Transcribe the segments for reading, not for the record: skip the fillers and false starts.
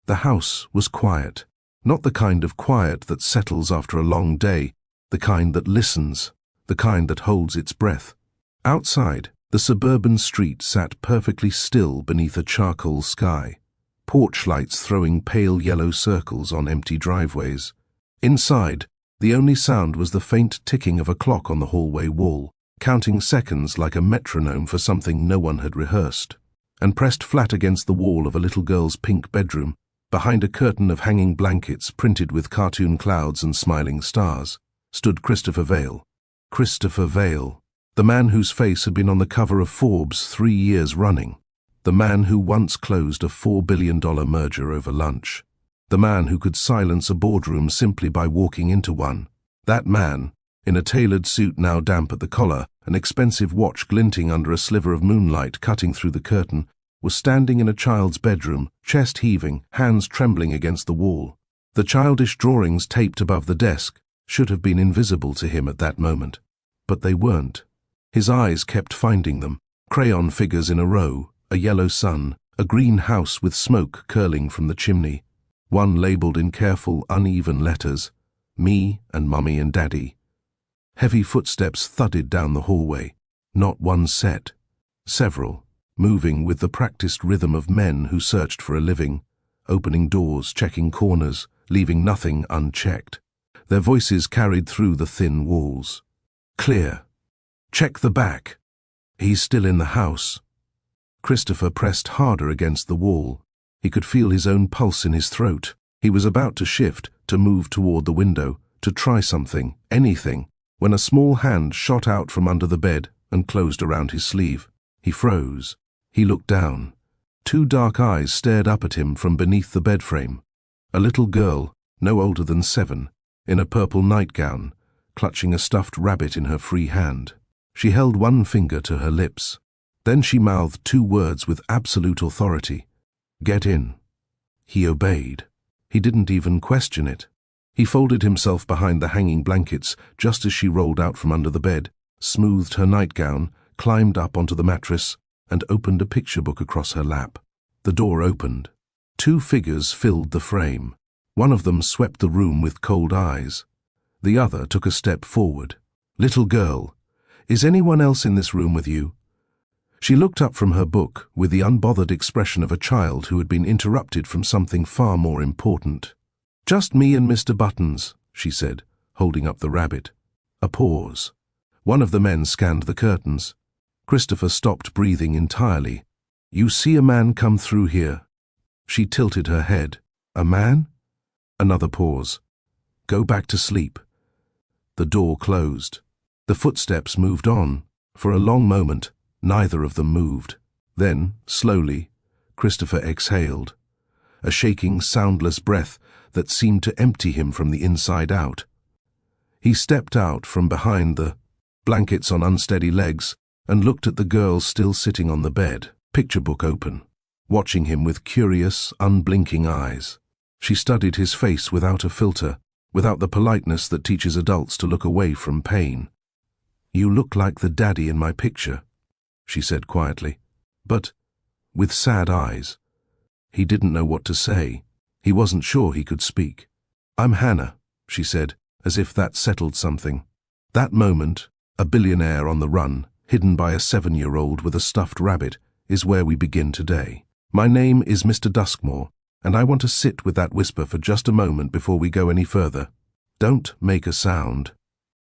The house was quiet. Not the kind of quiet that settles after a long day, the kind that listens, the kind that holds its breath. Outside, the suburban street sat perfectly still beneath a charcoal sky, porch lights throwing pale yellow circles on empty driveways. Inside, the only sound was the faint ticking of a clock on the hallway wall, counting seconds like a metronome for something no one had rehearsed. And pressed flat against the wall of a little girl's pink bedroom, behind a curtain of hanging blankets printed with cartoon clouds and smiling stars, stood Christopher Vale. Christopher Vale, the man whose face had been on the cover of Forbes 3 years running, the man who once closed a $4 billion merger over lunch, the man who could silence a boardroom simply by walking into one. That man, in a tailored suit now damp at the collar, an expensive watch glinting under a sliver of moonlight cutting through the curtain, was standing in a child's bedroom, chest heaving, hands trembling against the wall. The childish drawings taped above the desk should have been invisible to him at that moment. But they weren't. His eyes kept finding them, crayon figures in a row, a yellow sun, a green house with smoke curling from the chimney, one labelled in careful, uneven letters, "Me and Mummy and Daddy." Heavy footsteps thudded down the hallway, not one set, several, moving with the practiced rhythm of men who searched for a living, opening doors, checking corners, leaving nothing unchecked. Their voices carried through the thin walls. "Clear. Check the back. He's still in the house." Christopher pressed harder against the wall. He could feel his own pulse in his throat. He was about to shift, to move toward the window, to try something, anything, when a small hand shot out from under the bed and closed around his sleeve. He froze. He looked down. 2 dark eyes stared up at him from beneath the bed frame. A little girl, no older than 7, in a purple nightgown, clutching a stuffed rabbit in her free hand. She held one finger to her lips. Then she mouthed 2 words with absolute authority. "Get in." He obeyed. He didn't even question it. He folded himself behind the hanging blankets just as she rolled out from under the bed, smoothed her nightgown, climbed up onto the mattress, and opened a picture book across her lap. The door opened. 2 figures filled the frame. One of them swept the room with cold eyes. The other took a step forward. "Little girl, is anyone else in this room with you?" She looked up from her book with the unbothered expression of a child who had been interrupted from something far more important. "Just me and Mr. Buttons," she said, holding up the rabbit. A pause. One of the men scanned the curtains. Christopher stopped breathing entirely. "You see a man come through here?" She tilted her head. "A man?" Another pause. "Go back to sleep." The door closed. The footsteps moved on. For a long moment, neither of them moved. Then, slowly, Christopher exhaled. A shaking, soundless breath that seemed to empty him from the inside out. He stepped out from behind the blankets on unsteady legs and looked at the girl still sitting on the bed, picture book open, watching him with curious, unblinking eyes. She studied his face without a filter, without the politeness that teaches adults to look away from pain. "You look like the daddy in my picture," she said quietly, but with sad eyes. He didn't know what to say. He wasn't sure he could speak. "I'm Hannah," she said, as if that settled something. That moment, a billionaire on the run, hidden by a 7-year-old with a stuffed rabbit, is where we begin today. My name is Mr. Duskmore, and I want to sit with that whisper for just a moment before we go any further. Don't make a sound.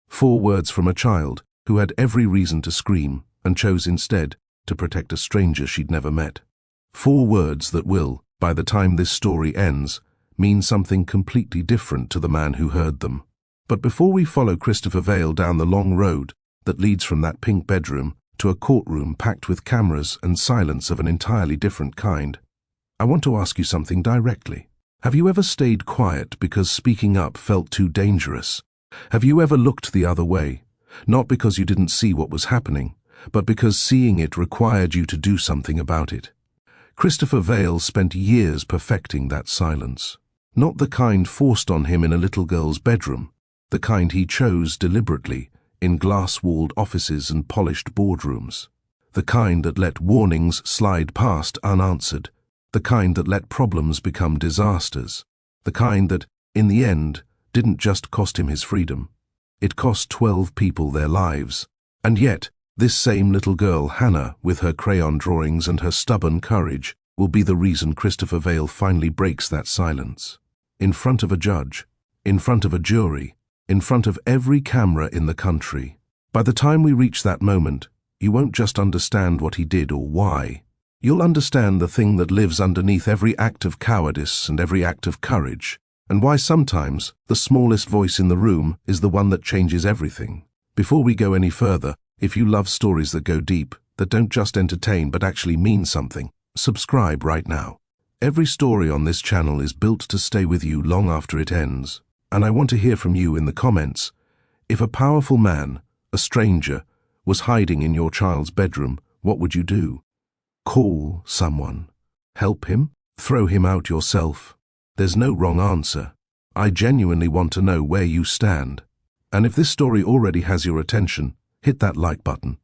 4 words from a child who had every reason to scream and chose instead to protect a stranger she'd never met. 4 words that will, by the time this story ends, mean something completely different to the man who heard them. But before we follow Christopher Vale down the long road that leads from that pink bedroom to a courtroom packed with cameras and silence of an entirely different kind, I want to ask you something directly. Have you ever stayed quiet because speaking up felt too dangerous? Have you ever looked the other way, not because you didn't see what was happening, but because seeing it required you to do something about it? Christopher Vale spent years perfecting that silence. Not the kind forced on him in a little girl's bedroom, the kind he chose deliberately in glass-walled offices and polished boardrooms, the kind that let warnings slide past unanswered, the kind that let problems become disasters, the kind that, in the end, didn't just cost him his freedom. It cost 12 people their lives. And yet, this same little girl, Hannah, with her crayon drawings and her stubborn courage, will be the reason Christopher Vale finally breaks that silence. In front of a judge, in front of a jury, in front of every camera in the country. By the time we reach that moment, you won't just understand what he did or why. You'll understand the thing that lives underneath every act of cowardice and every act of courage, and why sometimes the smallest voice in the room is the one that changes everything. Before we go any further, if you love stories that go deep, that don't just entertain but actually mean something, subscribe right now. Every story on this channel is built to stay with you long after it ends, and I want to hear from you in the comments. If a powerful man, a stranger, was hiding in your child's bedroom, what would you do? Call someone. Help him? Throw him out yourself? There's no wrong answer. I genuinely want to know where you stand. And if this story already has your attention, hit that like button.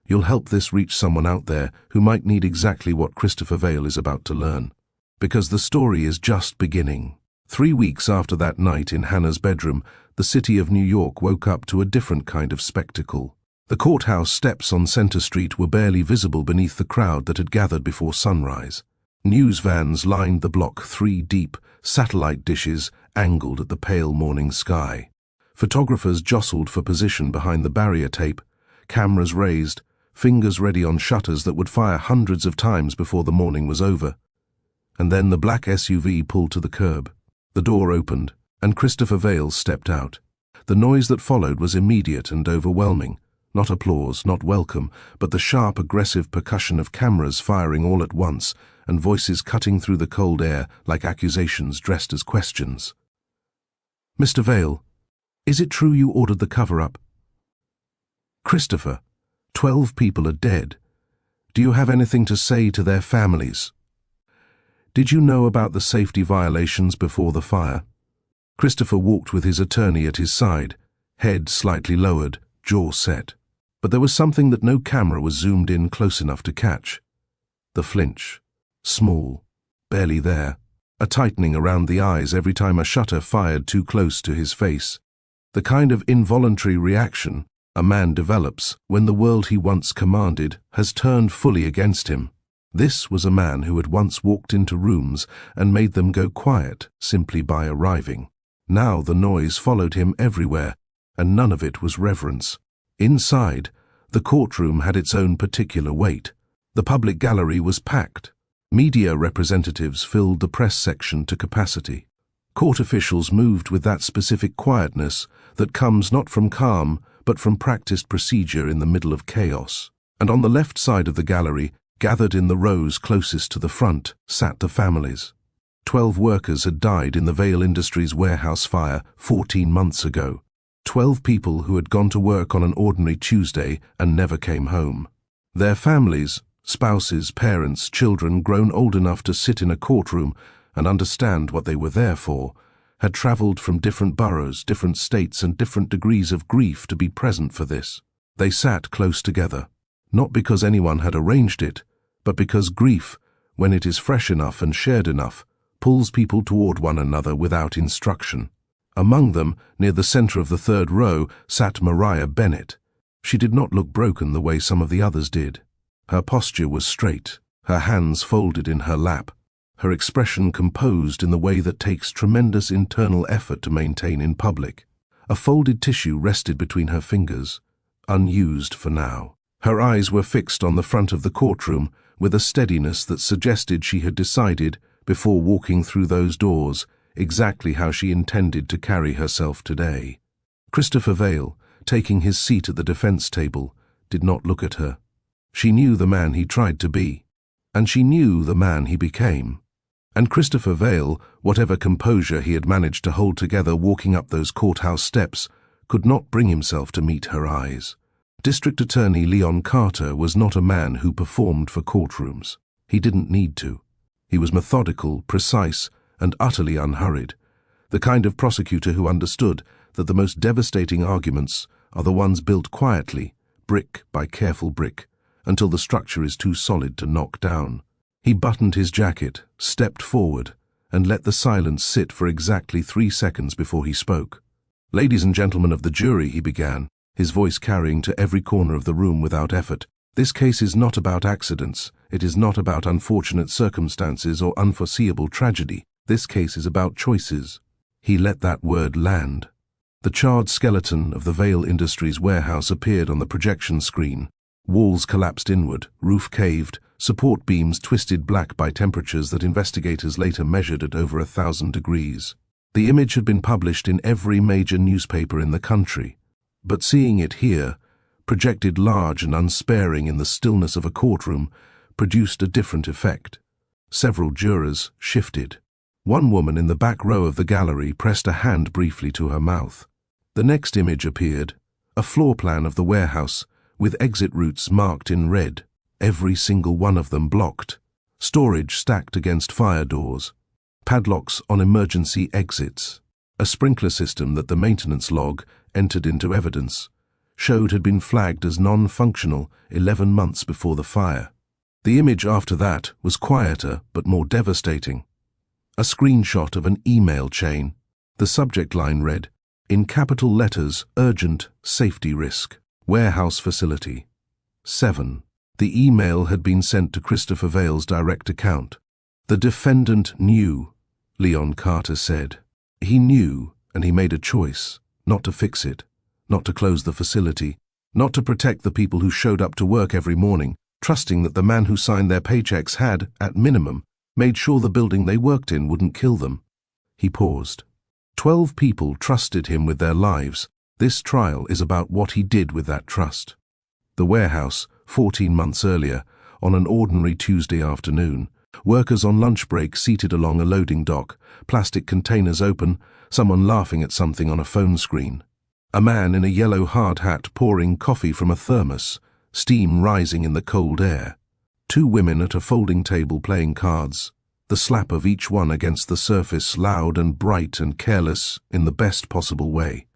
You'll help this reach someone out there who might need exactly what Christopher Vale is about to learn. Because the story is just beginning. 3 weeks after that night in Hannah's bedroom, the city of New York woke up to a different kind of spectacle. The courthouse steps on Center Street were barely visible beneath the crowd that had gathered before sunrise. News vans lined the block 3 deep, satellite dishes angled at the pale morning sky. Photographers jostled for position behind the barrier tape, cameras raised, fingers ready on shutters that would fire hundreds of times before the morning was over. And then the black SUV pulled to the curb. The door opened, and Christopher Vale stepped out. The noise that followed was immediate and overwhelming. Not applause, not welcome, but the sharp, aggressive percussion of cameras firing all at once, and voices cutting through the cold air like accusations dressed as questions. "Mr. Vale, is it true you ordered the cover-up?" "Christopher, 12 people are dead. Do you have anything to say to their families? Did you know about the safety violations before the fire?" Christopher walked with his attorney at his side, head slightly lowered, jaw set. But there was something that no camera was zoomed in close enough to catch. The flinch. Small, barely there. A tightening around the eyes every time a shutter fired too close to his face. The kind of involuntary reaction a man develops when the world he once commanded has turned fully against him. This was a man who had once walked into rooms and made them go quiet simply by arriving. Now the noise followed him everywhere, and none of it was reverence. Inside, the courtroom had its own particular weight. The public gallery was packed. Media representatives filled the press section to capacity. Court officials moved with that specific quietness that comes not from calm, but from practiced procedure in the middle of chaos. And on the left side of the gallery, gathered in the rows closest to the front, sat the families. 12 workers had died in the Vale Industries warehouse fire 14 months ago. 12 people who had gone to work on an ordinary Tuesday and never came home. Their families, spouses, parents, children grown old enough to sit in a courtroom and understand what they were there for, had traveled from different boroughs, different states, and different degrees of grief to be present for this. They sat close together, not because anyone had arranged it, but because grief, when it is fresh enough and shared enough, pulls people toward one another without instruction. Among them, near the center of the 3rd row, sat Mariah Bennett. She did not look broken the way some of the others did. Her posture was straight, her hands folded in her lap, her expression composed in the way that takes tremendous internal effort to maintain in public. A folded tissue rested between her fingers, unused for now. Her eyes were fixed on the front of the courtroom with a steadiness that suggested she had decided, before walking through those doors, exactly how she intended to carry herself today. Christopher Vale, taking his seat at the defense table, did not look at her. She knew the man he tried to be, and she knew the man he became. And Christopher Vale, whatever composure he had managed to hold together walking up those courthouse steps, could not bring himself to meet her eyes. District Attorney Leon Carter was not a man who performed for courtrooms. He didn't need to. He was methodical, precise, and utterly unhurried, the kind of prosecutor who understood that the most devastating arguments are the ones built quietly, brick by careful brick, until the structure is too solid to knock down. He buttoned his jacket, stepped forward, and let the silence sit for exactly 3 seconds before he spoke. "Ladies and gentlemen of the jury," he began, his voice carrying to every corner of the room without effort. "This case is not about accidents. It is not about unfortunate circumstances or unforeseeable tragedy. This case is about choices." He let that word land. The charred skeleton of the Vale Industries warehouse appeared on the projection screen. Walls collapsed inward, roof caved, support beams twisted black by temperatures that investigators later measured at over 1,000 degrees. The image had been published in every major newspaper in the country. But seeing it here, projected large and unsparing in the stillness of a courtroom, produced a different effect. Several jurors shifted. One woman in the back row of the gallery pressed a hand briefly to her mouth. The next image appeared, a floor plan of the warehouse, with exit routes marked in red, every single one of them blocked, storage stacked against fire doors, padlocks on emergency exits. A sprinkler system that the maintenance log, entered into evidence, showed had been flagged as non-functional 11 months before the fire. The image after that was quieter but more devastating. A screenshot of an email chain. The subject line read, in capital letters, urgent safety risk, warehouse facility. 7. The email had been sent to Christopher Vale's direct account. The defendant knew, Leon Carter said. He knew, and he made a choice, not to fix it, not to close the facility, not to protect the people who showed up to work every morning, trusting that the man who signed their paychecks had, at minimum, made sure the building they worked in wouldn't kill them. He paused. 12 people trusted him with their lives. This trial is about what he did with that trust. The warehouse, 14 months earlier, on an ordinary Tuesday afternoon, workers on lunch break seated along a loading dock, plastic containers open, someone laughing at something on a phone screen. A man in a yellow hard hat pouring coffee from a thermos, steam rising in the cold air. 2 women at a folding table playing cards, the slap of each one against the surface loud and bright and careless in the best possible way.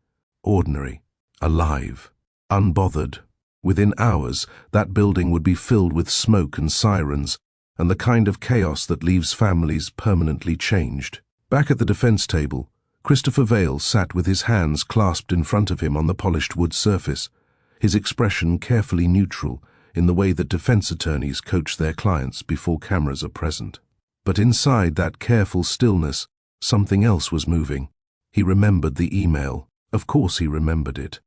Ordinary, alive, unbothered. Within hours, that building would be filled with smoke and sirens, and the kind of chaos that leaves families permanently changed. Back at the defense table, Christopher Vale sat with his hands clasped in front of him on the polished wood surface, his expression carefully neutral in the way that defense attorneys coach their clients before cameras are present. But inside that careful stillness, something else was moving. He remembered the email. Of course he remembered it.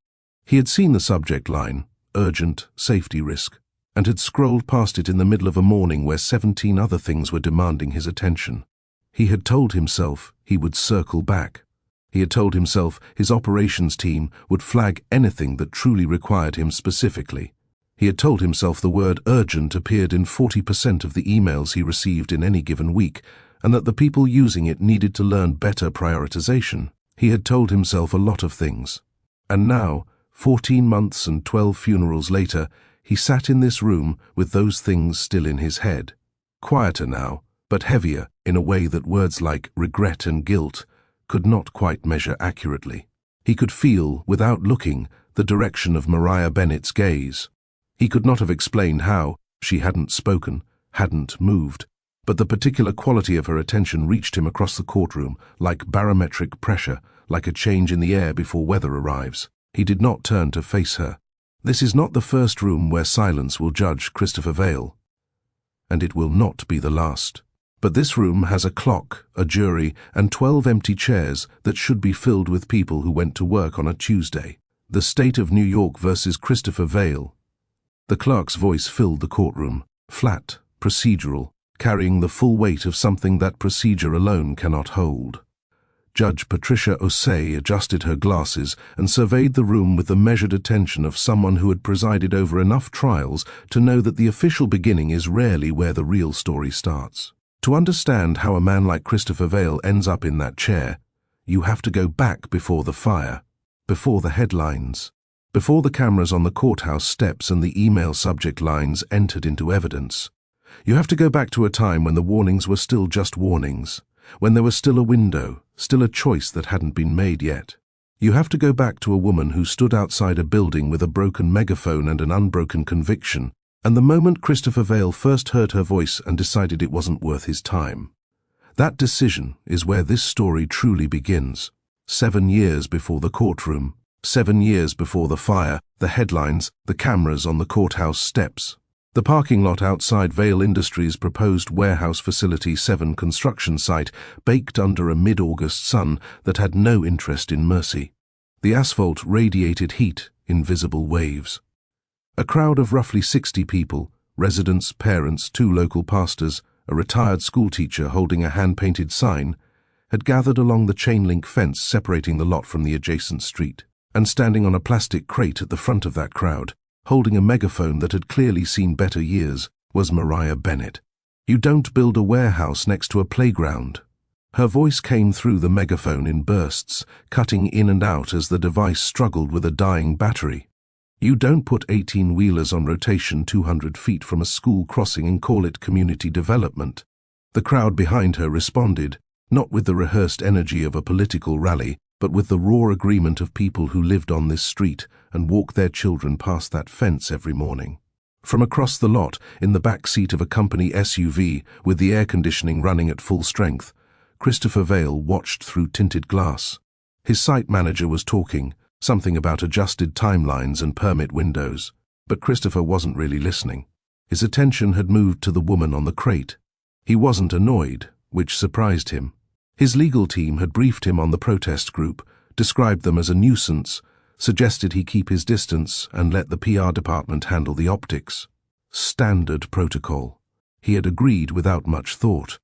He had seen the subject line, urgent safety risk, and had scrolled past it in the middle of a morning where 17 other things were demanding his attention. He had told himself he would circle back. He had told himself his operations team would flag anything that truly required him specifically. He had told himself the word urgent appeared in 40% of the emails he received in any given week, and that the people using it needed to learn better prioritization. He had told himself a lot of things. And now, 14 months and 12 funerals later, he sat in this room with those things still in his head. Quieter now, but heavier in a way that words like regret and guilt could not quite measure accurately. He could feel, without looking, the direction of Mariah Bennett's gaze. He could not have explained how. She hadn't spoken, hadn't moved, but the particular quality of her attention reached him across the courtroom, like barometric pressure, like a change in the air before weather arrives. He did not turn to face her. This is not the first room where silence will judge Christopher Vale, and it will not be the last. But this room has a clock, a jury, and 12 empty chairs that should be filled with people who went to work on a Tuesday. The state of New York versus Christopher Vale. The clerk's voice filled the courtroom, flat, procedural, carrying the full weight of something that procedure alone cannot hold. Judge Patricia Osei adjusted her glasses and surveyed the room with the measured attention of someone who had presided over enough trials to know that the official beginning is rarely where the real story starts. To understand how a man like Christopher Vale ends up in that chair, you have to go back before the fire, before the headlines, before the cameras on the courthouse steps and the email subject lines entered into evidence. You have to go back to a time when the warnings were still just warnings, when there was still a window, still a choice that hadn't been made yet. You have to go back to a woman who stood outside a building with a broken megaphone and an unbroken conviction, And the moment Christopher Vale first heard her voice and decided it wasn't worth his time. That decision is where this story truly begins. 7 years before the courtroom, 7 years before the fire, the headlines, the cameras on the courthouse steps. The parking lot outside Vale Industries' proposed warehouse facility 7 construction site, baked under a mid-August sun that had no interest in mercy. The asphalt radiated heat in visible waves. A crowd of roughly 60 people, residents, parents, 2 local pastors, a retired schoolteacher holding a hand-painted sign, had gathered along the chain-link fence separating the lot from the adjacent street. And standing on a plastic crate at the front of that crowd, holding a megaphone that had clearly seen better years, was Mariah Bennett. "You don't build a warehouse next to a playground." Her voice came through the megaphone in bursts, cutting in and out as the device struggled with a dying battery. "You don't put 18-wheelers on rotation 200 feet from a school crossing and call it community development." The crowd behind her responded, not with the rehearsed energy of a political rally, but with the raw agreement of people who lived on this street and walked their children past that fence every morning. From across the lot, in the back seat of a company SUV with the air conditioning running at full strength, Christopher Vale watched through tinted glass. His site manager was talking, something about adjusted timelines and permit windows, but Christopher wasn't really listening. His attention had moved to the woman on the crate. He wasn't annoyed, which surprised him. His legal team had briefed him on the protest group, described them as a nuisance, suggested he keep his distance and let the PR department handle the optics. Standard protocol. He had agreed without much thought.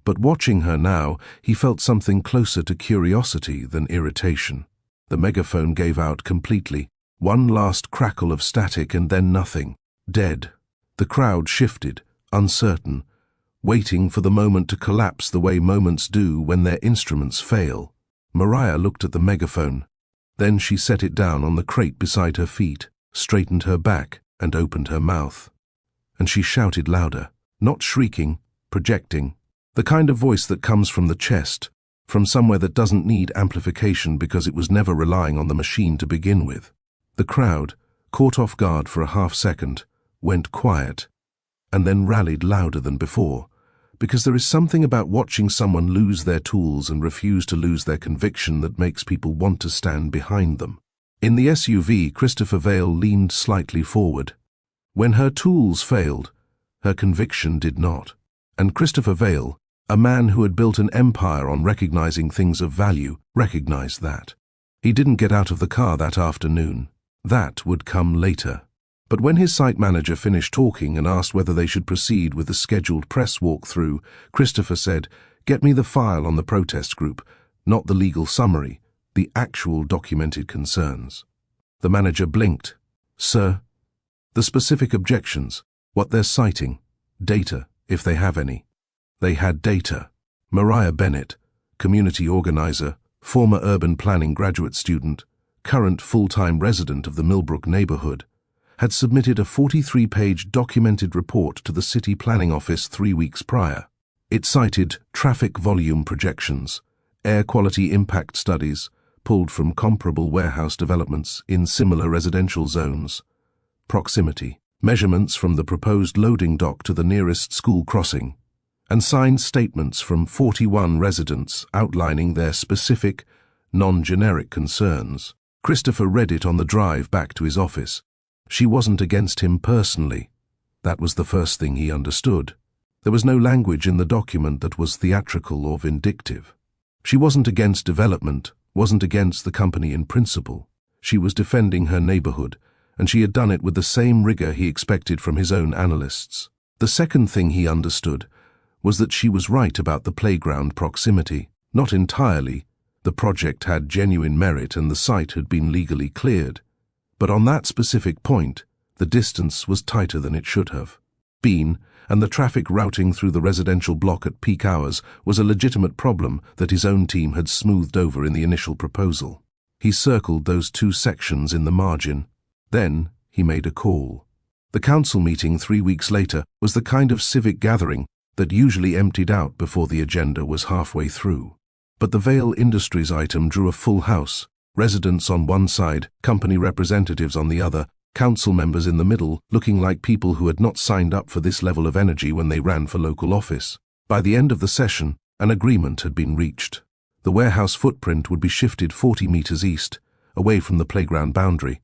But watching her now, he felt something closer to curiosity than irritation. The megaphone gave out completely. One last crackle of static and then nothing. Dead. The crowd shifted, uncertain, waiting for the moment to collapse the way moments do when their instruments fail. Mariah looked at the megaphone. Then she set it down on the crate beside her feet, straightened her back, and opened her mouth. And she shouted louder, not shrieking, projecting. The kind of voice that comes from the chest, from somewhere that doesn't need amplification because it was never relying on the machine to begin with. The crowd, caught off guard for a half-second, went quiet, and then rallied louder than before. Because there is something about watching someone lose their tools and refuse to lose their conviction that makes people want to stand behind them. In the SUV, Christopher Vale leaned slightly forward. When her tools failed, her conviction did not. And Christopher Vale, a man who had built an empire on recognizing things of value, recognized that. He didn't get out of the car that afternoon. That would come later. But when his site manager finished talking and asked whether they should proceed with the scheduled press walkthrough, Christopher said, "Get me the file on the protest group, not the legal summary, the actual documented concerns." The manager blinked. "Sir?" "The specific objections, what they're citing, data, if they have any." They had data. Mariah Bennett, community organizer, former urban planning graduate student, current full-time resident of the Millbrook neighborhood, had submitted a 43-page documented report to the city planning office 3 weeks prior. It cited traffic volume projections, air quality impact studies pulled from comparable warehouse developments in similar residential zones, proximity, measurements from the proposed loading dock to the nearest school crossing, and signed statements from 41 residents outlining their specific, non-generic concerns. Christopher read it on the drive back to his office. She wasn't against him personally. That was the first thing he understood. There was no language in the document that was theatrical or vindictive. She wasn't against development, wasn't against the company in principle. She was defending her neighborhood, and she had done it with the same rigor he expected from his own analysts. The second thing he understood was that she was right about the playground proximity. Not entirely. The project had genuine merit and the site had been legally cleared. But on that specific point, the distance was tighter than it should have been, and the traffic routing through the residential block at peak hours was a legitimate problem that his own team had smoothed over in the initial proposal. He circled those 2 sections in the margin. Then he made a call. The council meeting 3 weeks later was the kind of civic gathering that usually emptied out before the agenda was halfway through. But the Vale Industries item drew a full house. Residents on one side, company representatives on the other, Council members in the middle, looking like people who had not signed up for this level of energy when they ran for local office. By the end of the session, an agreement had been reached. The warehouse footprint would be shifted 40 meters east, away from the playground boundary.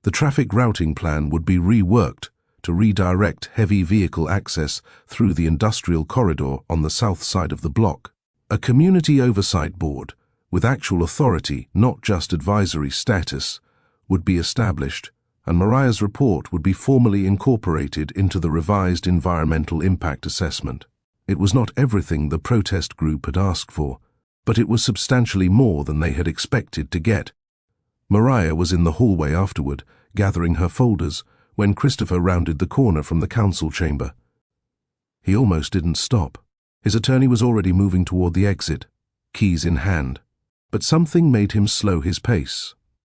The traffic routing plan would be reworked to redirect heavy vehicle access through the industrial corridor on the south side of the block. A community oversight board, with actual authority, not just advisory status, would be established, and Mariah's report would be formally incorporated into the revised environmental impact assessment. It was not everything the protest group had asked for, but it was substantially more than they had expected to get. Mariah was in the hallway afterward, gathering her folders, when Christopher rounded the corner from the council chamber. He almost didn't stop. His attorney was already moving toward the exit, keys in hand. But something made him slow his pace.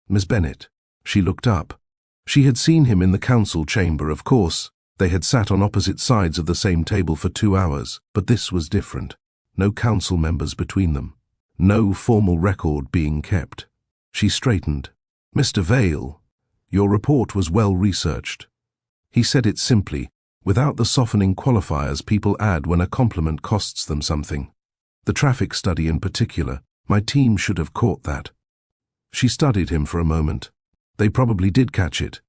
Miss Bennet. She looked up. She had seen him in the council chamber, of course. They had sat on opposite sides of the same table for 2 hours, but this was different. No council members between them. No formal record being kept. She straightened. Mr. Vale, your report was well researched. He said it simply, without the softening qualifiers people add when a compliment costs them something. The traffic study in particular, my team should have caught that. She studied him for a moment. They probably did catch it.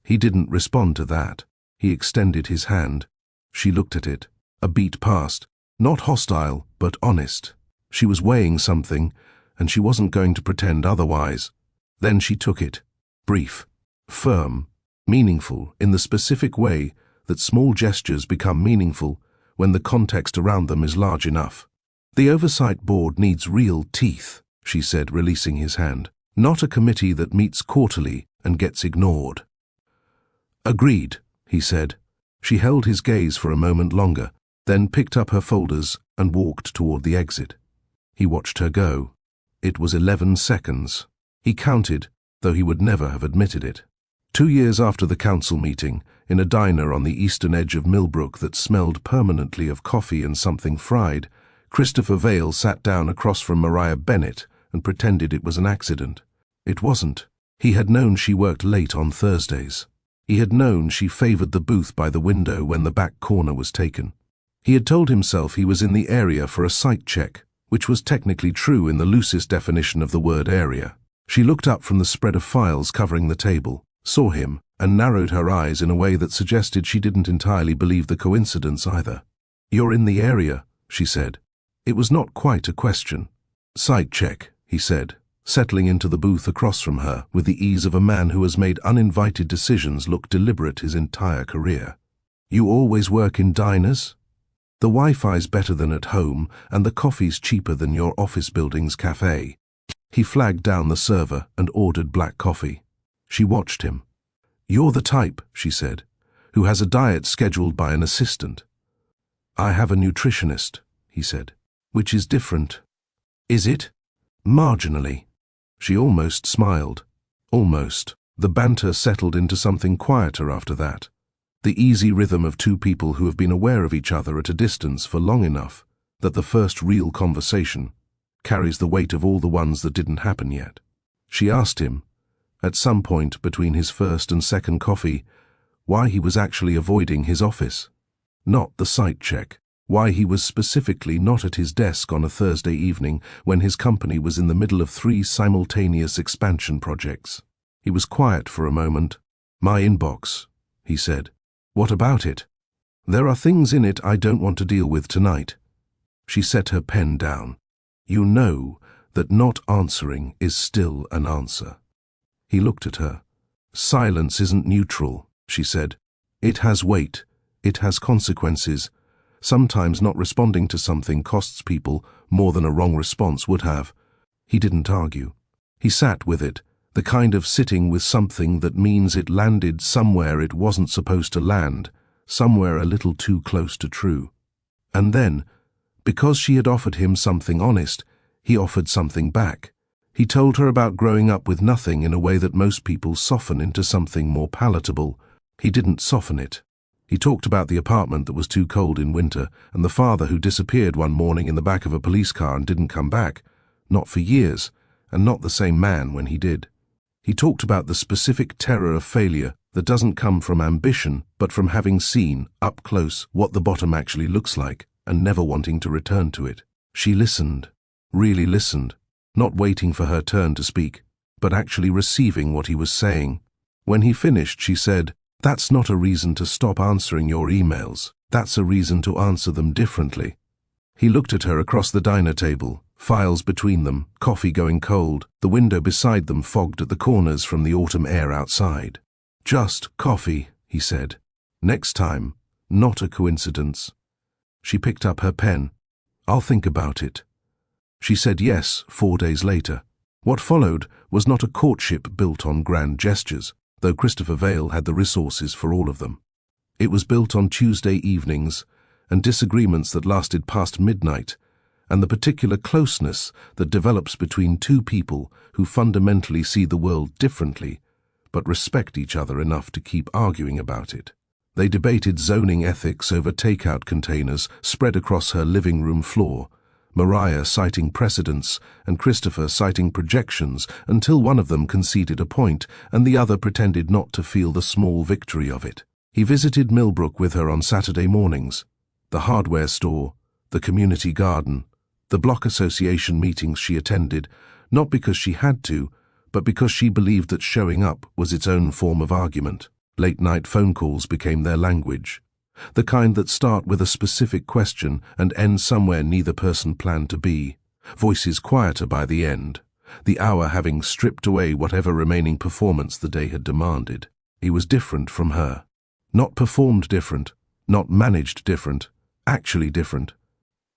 He didn't respond to that. He extended his hand. She looked at it. A beat passed. Not hostile, but honest. She was weighing something, and she wasn't going to pretend otherwise. Then she took it. Brief, firm, meaningful in the specific way that small gestures become meaningful when the context around them is large enough. The oversight board needs real teeth, she said, releasing his hand. Not a committee that meets quarterly and gets ignored. Agreed, he said. She held his gaze for a moment longer, then picked up her folders and walked toward the exit. He watched her go. It was 11 seconds. He counted, though he would never have admitted it. 2 years after the council meeting, in a diner on the eastern edge of Millbrook that smelled permanently of coffee and something fried, Christopher Vale sat down across from Mariah Bennet and pretended it was an accident. It wasn't. He had known she worked late on Thursdays. He had known she favored the booth by the window when the back corner was taken. He had told himself he was in the area for a site check, which was technically true in the loosest definition of the word area. She looked up from the spread of files covering the table, saw him, and narrowed her eyes in a way that suggested she didn't entirely believe the coincidence either. "You're in the area," she said. It was not quite a question. "Site check," he said, settling into the booth across from her with the ease of a man who has made uninvited decisions look deliberate his entire career. "You always work in diners? The Wi-Fi's better than at home, and the coffee's cheaper than your office building's cafe." He flagged down the server and ordered black coffee. She watched him. "You're the type," she said, "who has a diet scheduled by an assistant." "I have a nutritionist," he said. "Which is different." "Is it?" "Marginally." She almost smiled. Almost. The banter settled into something quieter after that. The easy rhythm of two people who have been aware of each other at a distance for long enough that the first real conversation carries the weight of all the ones that didn't happen yet. She asked him, at some point between his first and second coffee, why he was actually avoiding his office. Not the site check. Why he was specifically not at his desk on a Thursday evening when his company was in the middle of 3 simultaneous expansion projects. He was quiet for a moment. "My inbox," he said. "What about it?" "There are things in it I don't want to deal with tonight." She set her pen down. "You know that not answering is still an answer." He looked at her. "Silence isn't neutral," she said. "It has weight. It has consequences. Sometimes not responding to something costs people more than a wrong response would have." He didn't argue. He sat with it, the kind of sitting with something that means it landed somewhere it wasn't supposed to land, somewhere a little too close to true. And then, because she had offered him something honest, he offered something back. He told her about growing up with nothing in a way that most people soften into something more palatable. He didn't soften it. He talked about the apartment that was too cold in winter and the father who disappeared one morning in the back of a police car and didn't come back, not for years, and not the same man when he did. He talked about the specific terror of failure that doesn't come from ambition, but from having seen, up close, what the bottom actually looks like, and never wanting to return to it. She listened, really listened, not waiting for her turn to speak, but actually receiving what he was saying. When he finished, she said, "That's not a reason to stop answering your emails. That's a reason to answer them differently." He looked at her across the diner table, files between them, coffee going cold, the window beside them fogged at the corners from the autumn air outside. "Just coffee," he said. "Next time, not a coincidence." She picked up her pen. "I'll think about it." She said yes 4 days later. What followed was not a courtship built on grand gestures, though Christopher Vale had the resources for all of them. It was built on Tuesday evenings and disagreements that lasted past midnight, and the particular closeness that develops between two people who fundamentally see the world differently, but respect each other enough to keep arguing about it. They debated zoning ethics over takeout containers spread across her living room floor, Mariah citing precedents and Christopher citing projections, until one of them conceded a point and the other pretended not to feel the small victory of it. He visited Millbrook with her on Saturday mornings, the hardware store, the community garden, the block association meetings she attended, not because she had to, but because she believed that showing up was its own form of argument. Late-night phone calls became their language, the kind that start with a specific question and end somewhere neither person planned to be, voices quieter by the end, the hour having stripped away whatever remaining performance the day had demanded. He was different from her. Not performed different, not managed different, actually different.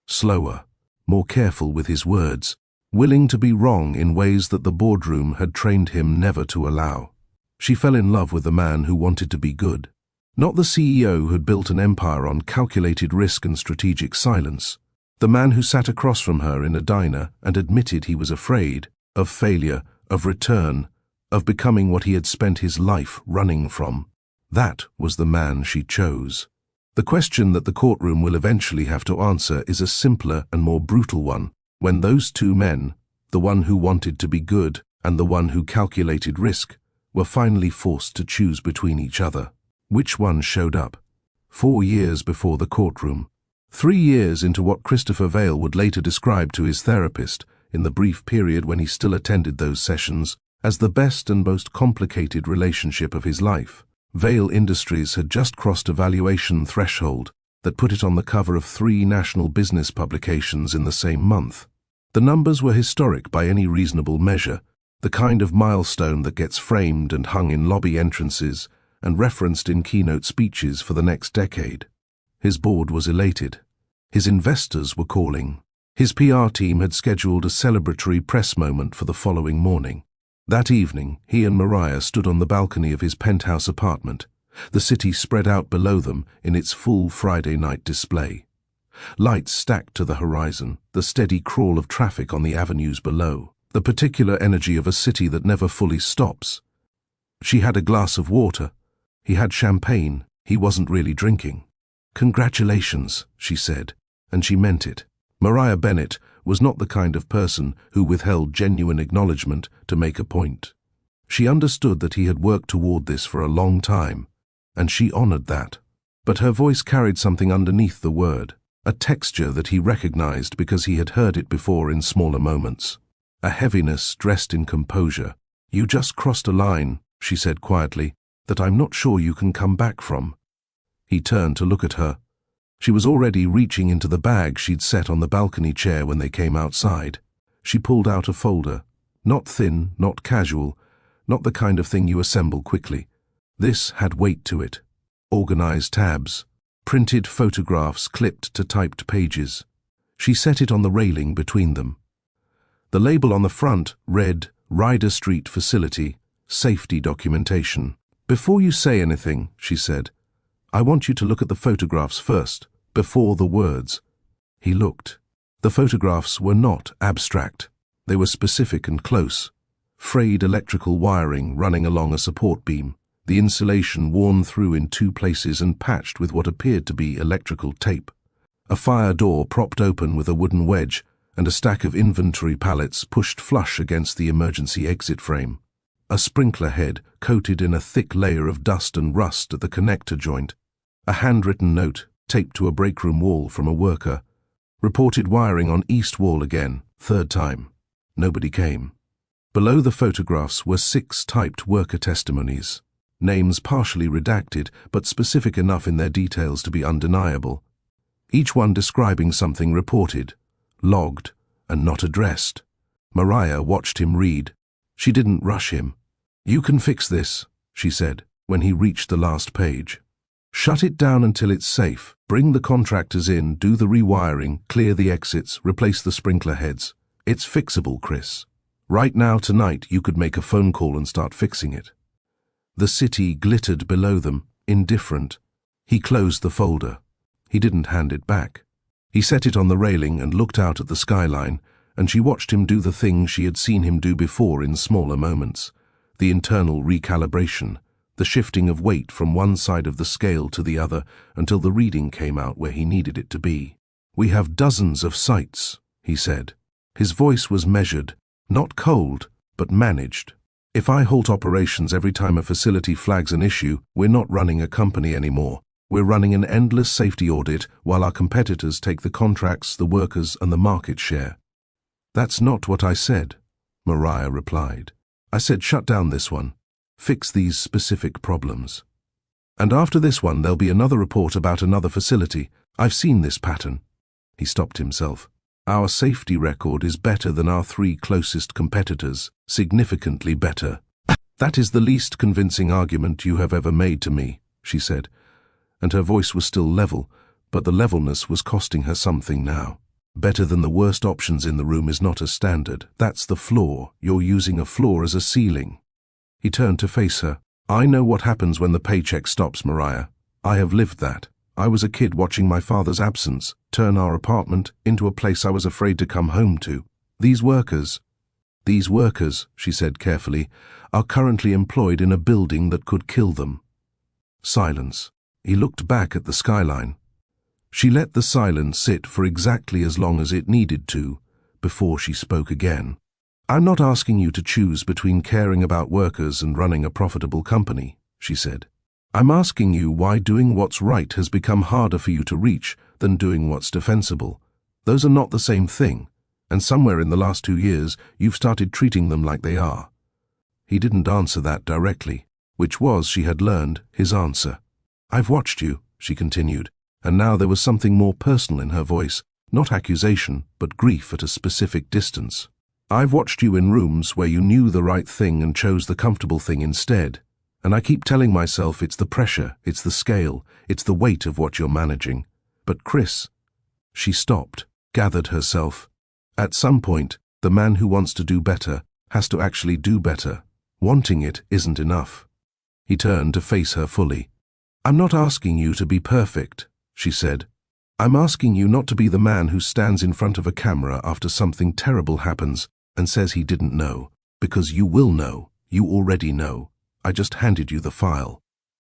Slower, more careful with his words, willing to be wrong in ways that the boardroom had trained him never to allow. She fell in love with the man who wanted to be good, not the CEO who'd built an empire on calculated risk and strategic silence, the man who sat across from her in a diner and admitted he was afraid of failure, of return, of becoming what he had spent his life running from. That was the man she chose. The question that the courtroom will eventually have to answer is a simpler and more brutal one. When those two men, the one who wanted to be good and the one who calculated risk, were finally forced to choose between each other, which one showed up? 4 years before the courtroom. 3 years into what Christopher Vale would later describe to his therapist, in the brief period when he still attended those sessions, as the best and most complicated relationship of his life. Vale Industries had just crossed a valuation threshold that put it on the cover of 3 national business publications in the same month. The numbers were historic by any reasonable measure, the kind of milestone that gets framed and hung in lobby entrances and referenced in keynote speeches for the next decade. His board was elated. His investors were calling. His PR team had scheduled a celebratory press moment for the following morning. That evening, he and Mariah stood on the balcony of his penthouse apartment, the city spread out below them in its full Friday night display. Lights stacked to the horizon, the steady crawl of traffic on the avenues below, the particular energy of a city that never fully stops. She had a glass of water. He had champagne. He wasn't really drinking. "Congratulations," she said, and she meant it. Mariah Bennett was not the kind of person who withheld genuine acknowledgement to make a point. She understood that he had worked toward this for a long time, and she honored that. But her voice carried something underneath the word, a texture that he recognized because he had heard it before in smaller moments. A heaviness dressed in composure. "You just crossed a line," she said quietly, "that I'm not sure you can come back from." He turned to look at her. She was already reaching into the bag she'd set on the balcony chair when they came outside. She pulled out a folder. Not thin, not casual, not the kind of thing you assemble quickly. This had weight to it. Organized tabs, printed photographs clipped to typed pages. She set it on the railing between them. The label on the front read, "Ryder Street Facility, Safety Documentation." "Before you say anything," she said, "I want you to look at the photographs first, before the words." He looked. The photographs were not abstract. They were specific and close. Frayed electrical wiring running along a support beam, the insulation worn through in 2 places and patched with what appeared to be electrical tape. A fire door propped open with a wooden wedge, and a stack of inventory pallets pushed flush against the emergency exit frame. a sprinkler head coated in a thick layer of dust and rust at the connector joint, a handwritten note taped to a breakroom wall from a worker, reported wiring on east wall again, third time. Nobody came. Below the photographs were 6 typed worker testimonies, names partially redacted but specific enough in their details to be undeniable, each one describing something reported, logged, and not addressed. Mariah watched him read. She didn't rush him. "You can fix this," she said, when he reached the last page. "Shut it down until it's safe. Bring the contractors in, do the rewiring, clear the exits, replace the sprinkler heads. It's fixable, Chris. Right now, tonight, you could make a phone call and start fixing it." The city glittered below them, indifferent. He closed the folder. He didn't hand it back. He set it on the railing and looked out at the skyline, and she watched him do the thing she had seen him do before in smaller moments, the internal recalibration, the shifting of weight from one side of the scale to the other until the reading came out where he needed it to be. "We have dozens of sites," he said. His voice was measured, not cold, but managed. "If I halt operations every time a facility flags an issue, we're not running a company anymore. We're running an endless safety audit while our competitors take the contracts, the workers, and the market share." "That's not what I said," Mariah replied. "I said shut down this one. Fix these specific problems. And after this one, there'll be another report about another facility. I've seen this pattern." He stopped himself. "Our safety record is better than our 3 closest competitors, significantly better." "That is the least convincing argument you have ever made to me," she said, and her voice was still level, but the levelness was costing her something now. "Better than the worst options in the room is not a standard. That's the floor. You're using a floor as a ceiling." He turned to face her. "I know what happens when the paycheck stops, Mariah. I have lived that. I was a kid watching my father's absence turn our apartment into a place I was afraid to come home to. These workers, she said carefully, are currently employed in a building that could kill them." Silence. He looked back at the skyline. She let the silence sit for exactly as long as it needed to, before she spoke again. "I'm not asking you to choose between caring about workers and running a profitable company," she said. "I'm asking you why doing what's right has become harder for you to reach than doing what's defensible. Those are not the same thing, and somewhere in the last 2 years you've started treating them like they are." He didn't answer that directly, which was, she had learned, his answer. "I've watched you," she continued, and now there was something more personal in her voice, not accusation, but grief at a specific distance. "I've watched you in rooms where you knew the right thing and chose the comfortable thing instead, and I keep telling myself it's the pressure, it's the scale, it's the weight of what you're managing. But Chris..." She stopped, gathered herself. At some point, the man who wants to do better has to actually do better. Wanting it isn't enough. He turned to face her fully. "I'm not asking you to be perfect," she said. "I'm asking you not to be the man who stands in front of a camera after something terrible happens and says he didn't know, because you will know, you already know. I just handed you the file."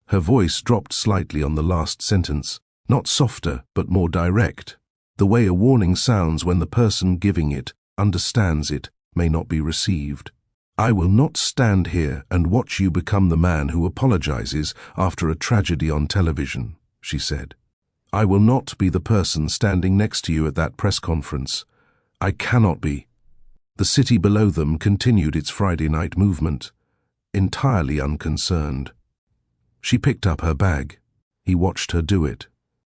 Her voice dropped slightly on the last sentence, not softer but more direct. The way a warning sounds when the person giving it understands it may not be received. "I will not stand here and watch you become the man who apologizes after a tragedy on television," she said. "I will not be the person standing next to you at that press conference. I cannot be." The city below them continued its Friday night movement, entirely unconcerned. She picked up her bag. He watched her do it.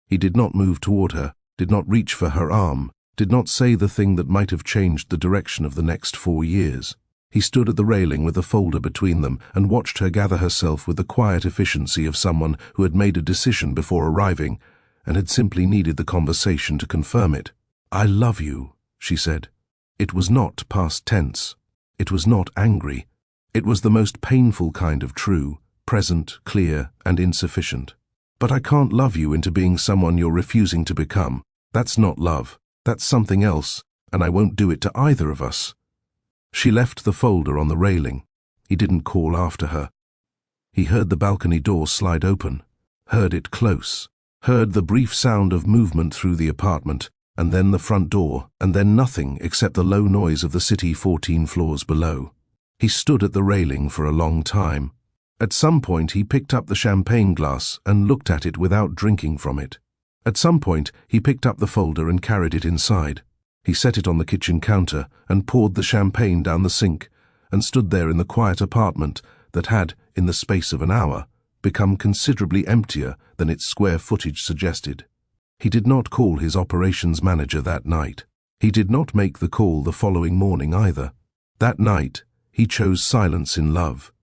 He did not move toward her, did not reach for her arm, did not say the thing that might have changed the direction of the next 4 years. He stood at the railing with a folder between them and watched her gather herself with the quiet efficiency of someone who had made a decision before arriving and had simply needed the conversation to confirm it. "I love you," she said. It was not past tense. It was not angry. It was the most painful kind of true, present, clear, and insufficient. "But I can't love you into being someone you're refusing to become. That's not love. That's something else, and I won't do it to either of us." She left the folder on the railing. He didn't call after her. He heard the balcony door slide open, heard it close, heard the brief sound of movement through the apartment, and then the front door, and then nothing except the low noise of the city 14 floors below. He stood at the railing for a long time. At some point he picked up the champagne glass and looked at it without drinking from it. At some point he picked up the folder and carried it inside. He set it on the kitchen counter and poured the champagne down the sink, and stood there in the quiet apartment that had, in the space of an hour, become considerably emptier than its square footage suggested. He did not call his operations manager that night. He did not make the call the following morning either. That night, he chose silence in love,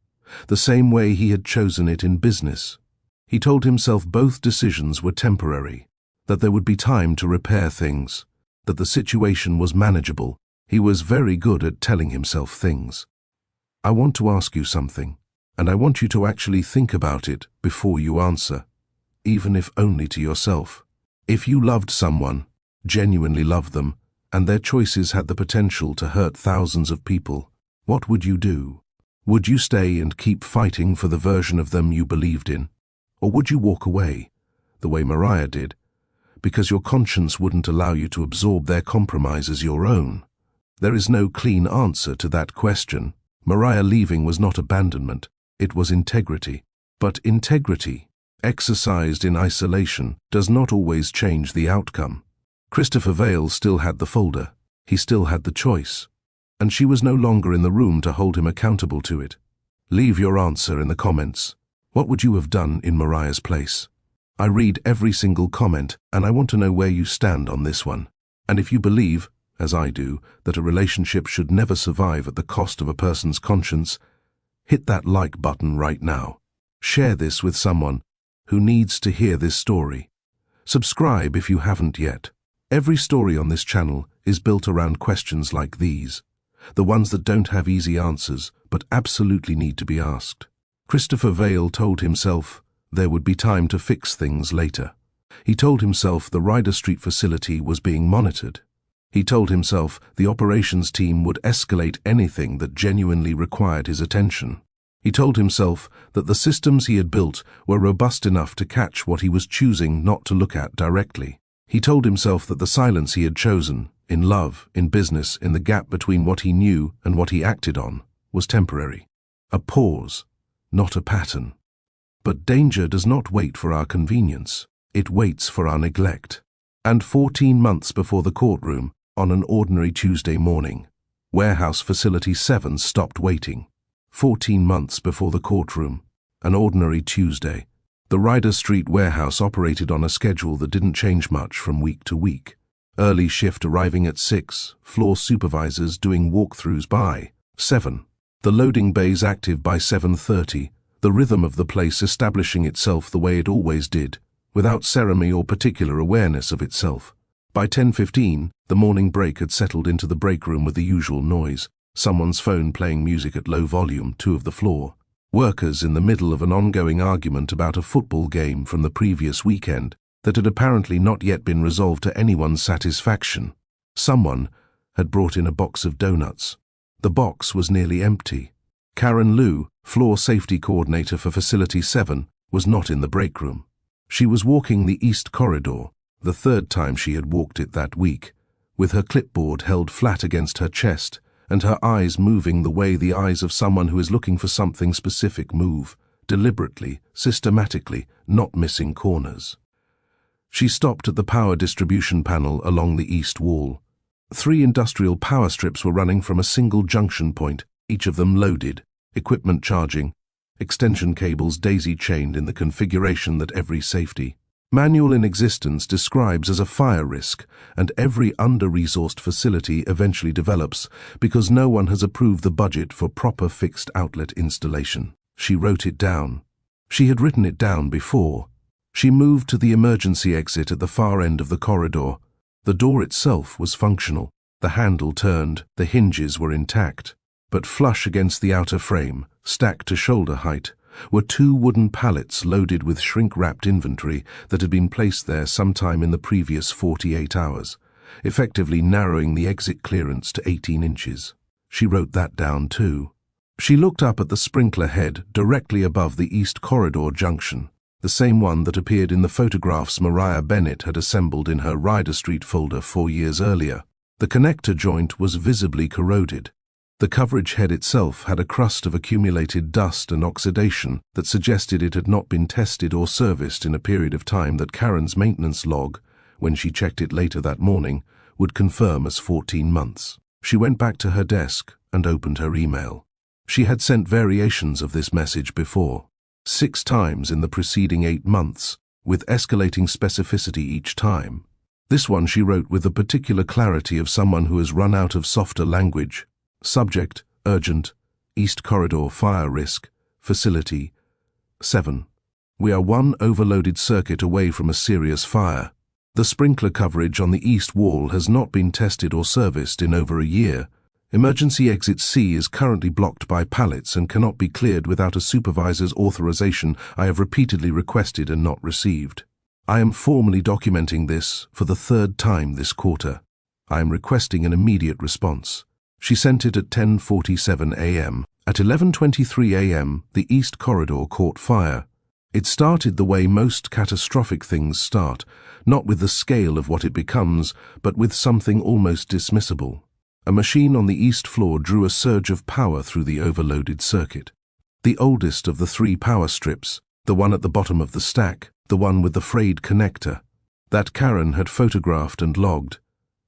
the same way he had chosen it in business. He told himself both decisions were temporary, that there would be time to repair things, that the situation was manageable. He was very good at telling himself things. I want to ask you something, and I want you to actually think about it before you answer, even if only to yourself. If you loved someone, genuinely loved them, and their choices had the potential to hurt thousands of people, what would you do? Would you stay and keep fighting for the version of them you believed in? Or would you walk away, the way Mariah did, because your conscience wouldn't allow you to absorb their compromise as your own? There is no clean answer to that question. Mariah leaving was not abandonment, it was integrity. But integrity, exercised in isolation, does not always change the outcome. Christopher Vale still had the folder, he still had the choice, and she was no longer in the room to hold him accountable to it. Leave your answer in the comments. What would you have done in Mariah's place? I read every single comment, and I want to know where you stand on this one. And if you believe, as I do, that a relationship should never survive at the cost of a person's conscience, hit that like button right now. Share this with someone who needs to hear this story. Subscribe if you haven't yet. Every story on this channel is built around questions like these, the ones that don't have easy answers but absolutely need to be asked. Christopher Vale told himself there would be time to fix things later. He told himself the Ryder Street facility was being monitored. He told himself the operations team would escalate anything that genuinely required his attention. He told himself that the systems he had built were robust enough to catch what he was choosing not to look at directly. He told himself that the silence he had chosen, in love, in business, in the gap between what he knew and what he acted on, was temporary. A pause, not a pattern. But danger does not wait for our convenience. It waits for our neglect. And 14 months before the courtroom, on an ordinary Tuesday morning, Warehouse Facility 7 stopped waiting. 14 months before the courtroom, an ordinary Tuesday, the Ryder Street warehouse operated on a schedule that didn't change much from week to week. Early shift arriving at 6, floor supervisors doing walkthroughs by 7. The loading bays active by 7:30, the rhythm of the place establishing itself the way it always did, without ceremony or particular awareness of itself. By 10:15, the morning break had settled into the break room with the usual noise, someone's phone playing music at low volume, 2 of the floor. Workers in the middle of an ongoing argument about a football game from the previous weekend that had apparently not yet been resolved to anyone's satisfaction. Someone had brought in a box of donuts. The box was nearly empty. Karen Liu, floor safety coordinator for Facility 7, was not in the break room. She was walking the east corridor, the third time she had walked it that week, with her clipboard held flat against her chest and her eyes moving the way the eyes of someone who is looking for something specific move, deliberately, systematically, not missing corners. She stopped at the power distribution panel along the east wall. 3 industrial power strips were running from a single junction point, each of them loaded, equipment charging, extension cables daisy-chained in the configuration that every safety manual in existence describes as a fire risk, and every under-resourced facility eventually develops because no one has approved the budget for proper fixed outlet installation. She wrote it down. She had written it down before. She moved to the emergency exit at the far end of the corridor. The door itself was functional. The handle turned, the hinges were intact. But flush against the outer frame, stacked to shoulder height, were 2 wooden pallets loaded with shrink-wrapped inventory that had been placed there sometime in the previous 48 hours, effectively narrowing the exit clearance to 18 inches. She wrote that down too. She looked up at the sprinkler head directly above the East Corridor junction, the same one that appeared in the photographs Mariah Bennett had assembled in her Ryder Street folder 4 years earlier. The connector joint was visibly corroded. The coverage head itself had a crust of accumulated dust and oxidation that suggested it had not been tested or serviced in a period of time that Karen's maintenance log, when she checked it later that morning, would confirm as 14 months. She went back to her desk and opened her email. She had sent variations of this message before, 6 times in the preceding 8 months, with escalating specificity each time. This one she wrote with the particular clarity of someone who has run out of softer language. Subject, urgent, East Corridor fire risk, facility, 7. We are 1 overloaded circuit away from a serious fire. The sprinkler coverage on the east wall has not been tested or serviced in over a year. Emergency exit C is currently blocked by pallets and cannot be cleared without a supervisor's authorization I have repeatedly requested and not received. I am formally documenting this for the 3rd time this quarter. I am requesting an immediate response. She sent it at 10:47 a.m. At 11:23 a.m., the East Corridor caught fire. It started the way most catastrophic things start, not with the scale of what it becomes, but with something almost dismissible. A machine on the east floor drew a surge of power through the overloaded circuit. The oldest of the 3 power strips, the one at the bottom of the stack, the one with the frayed connector, that Karen had photographed and logged,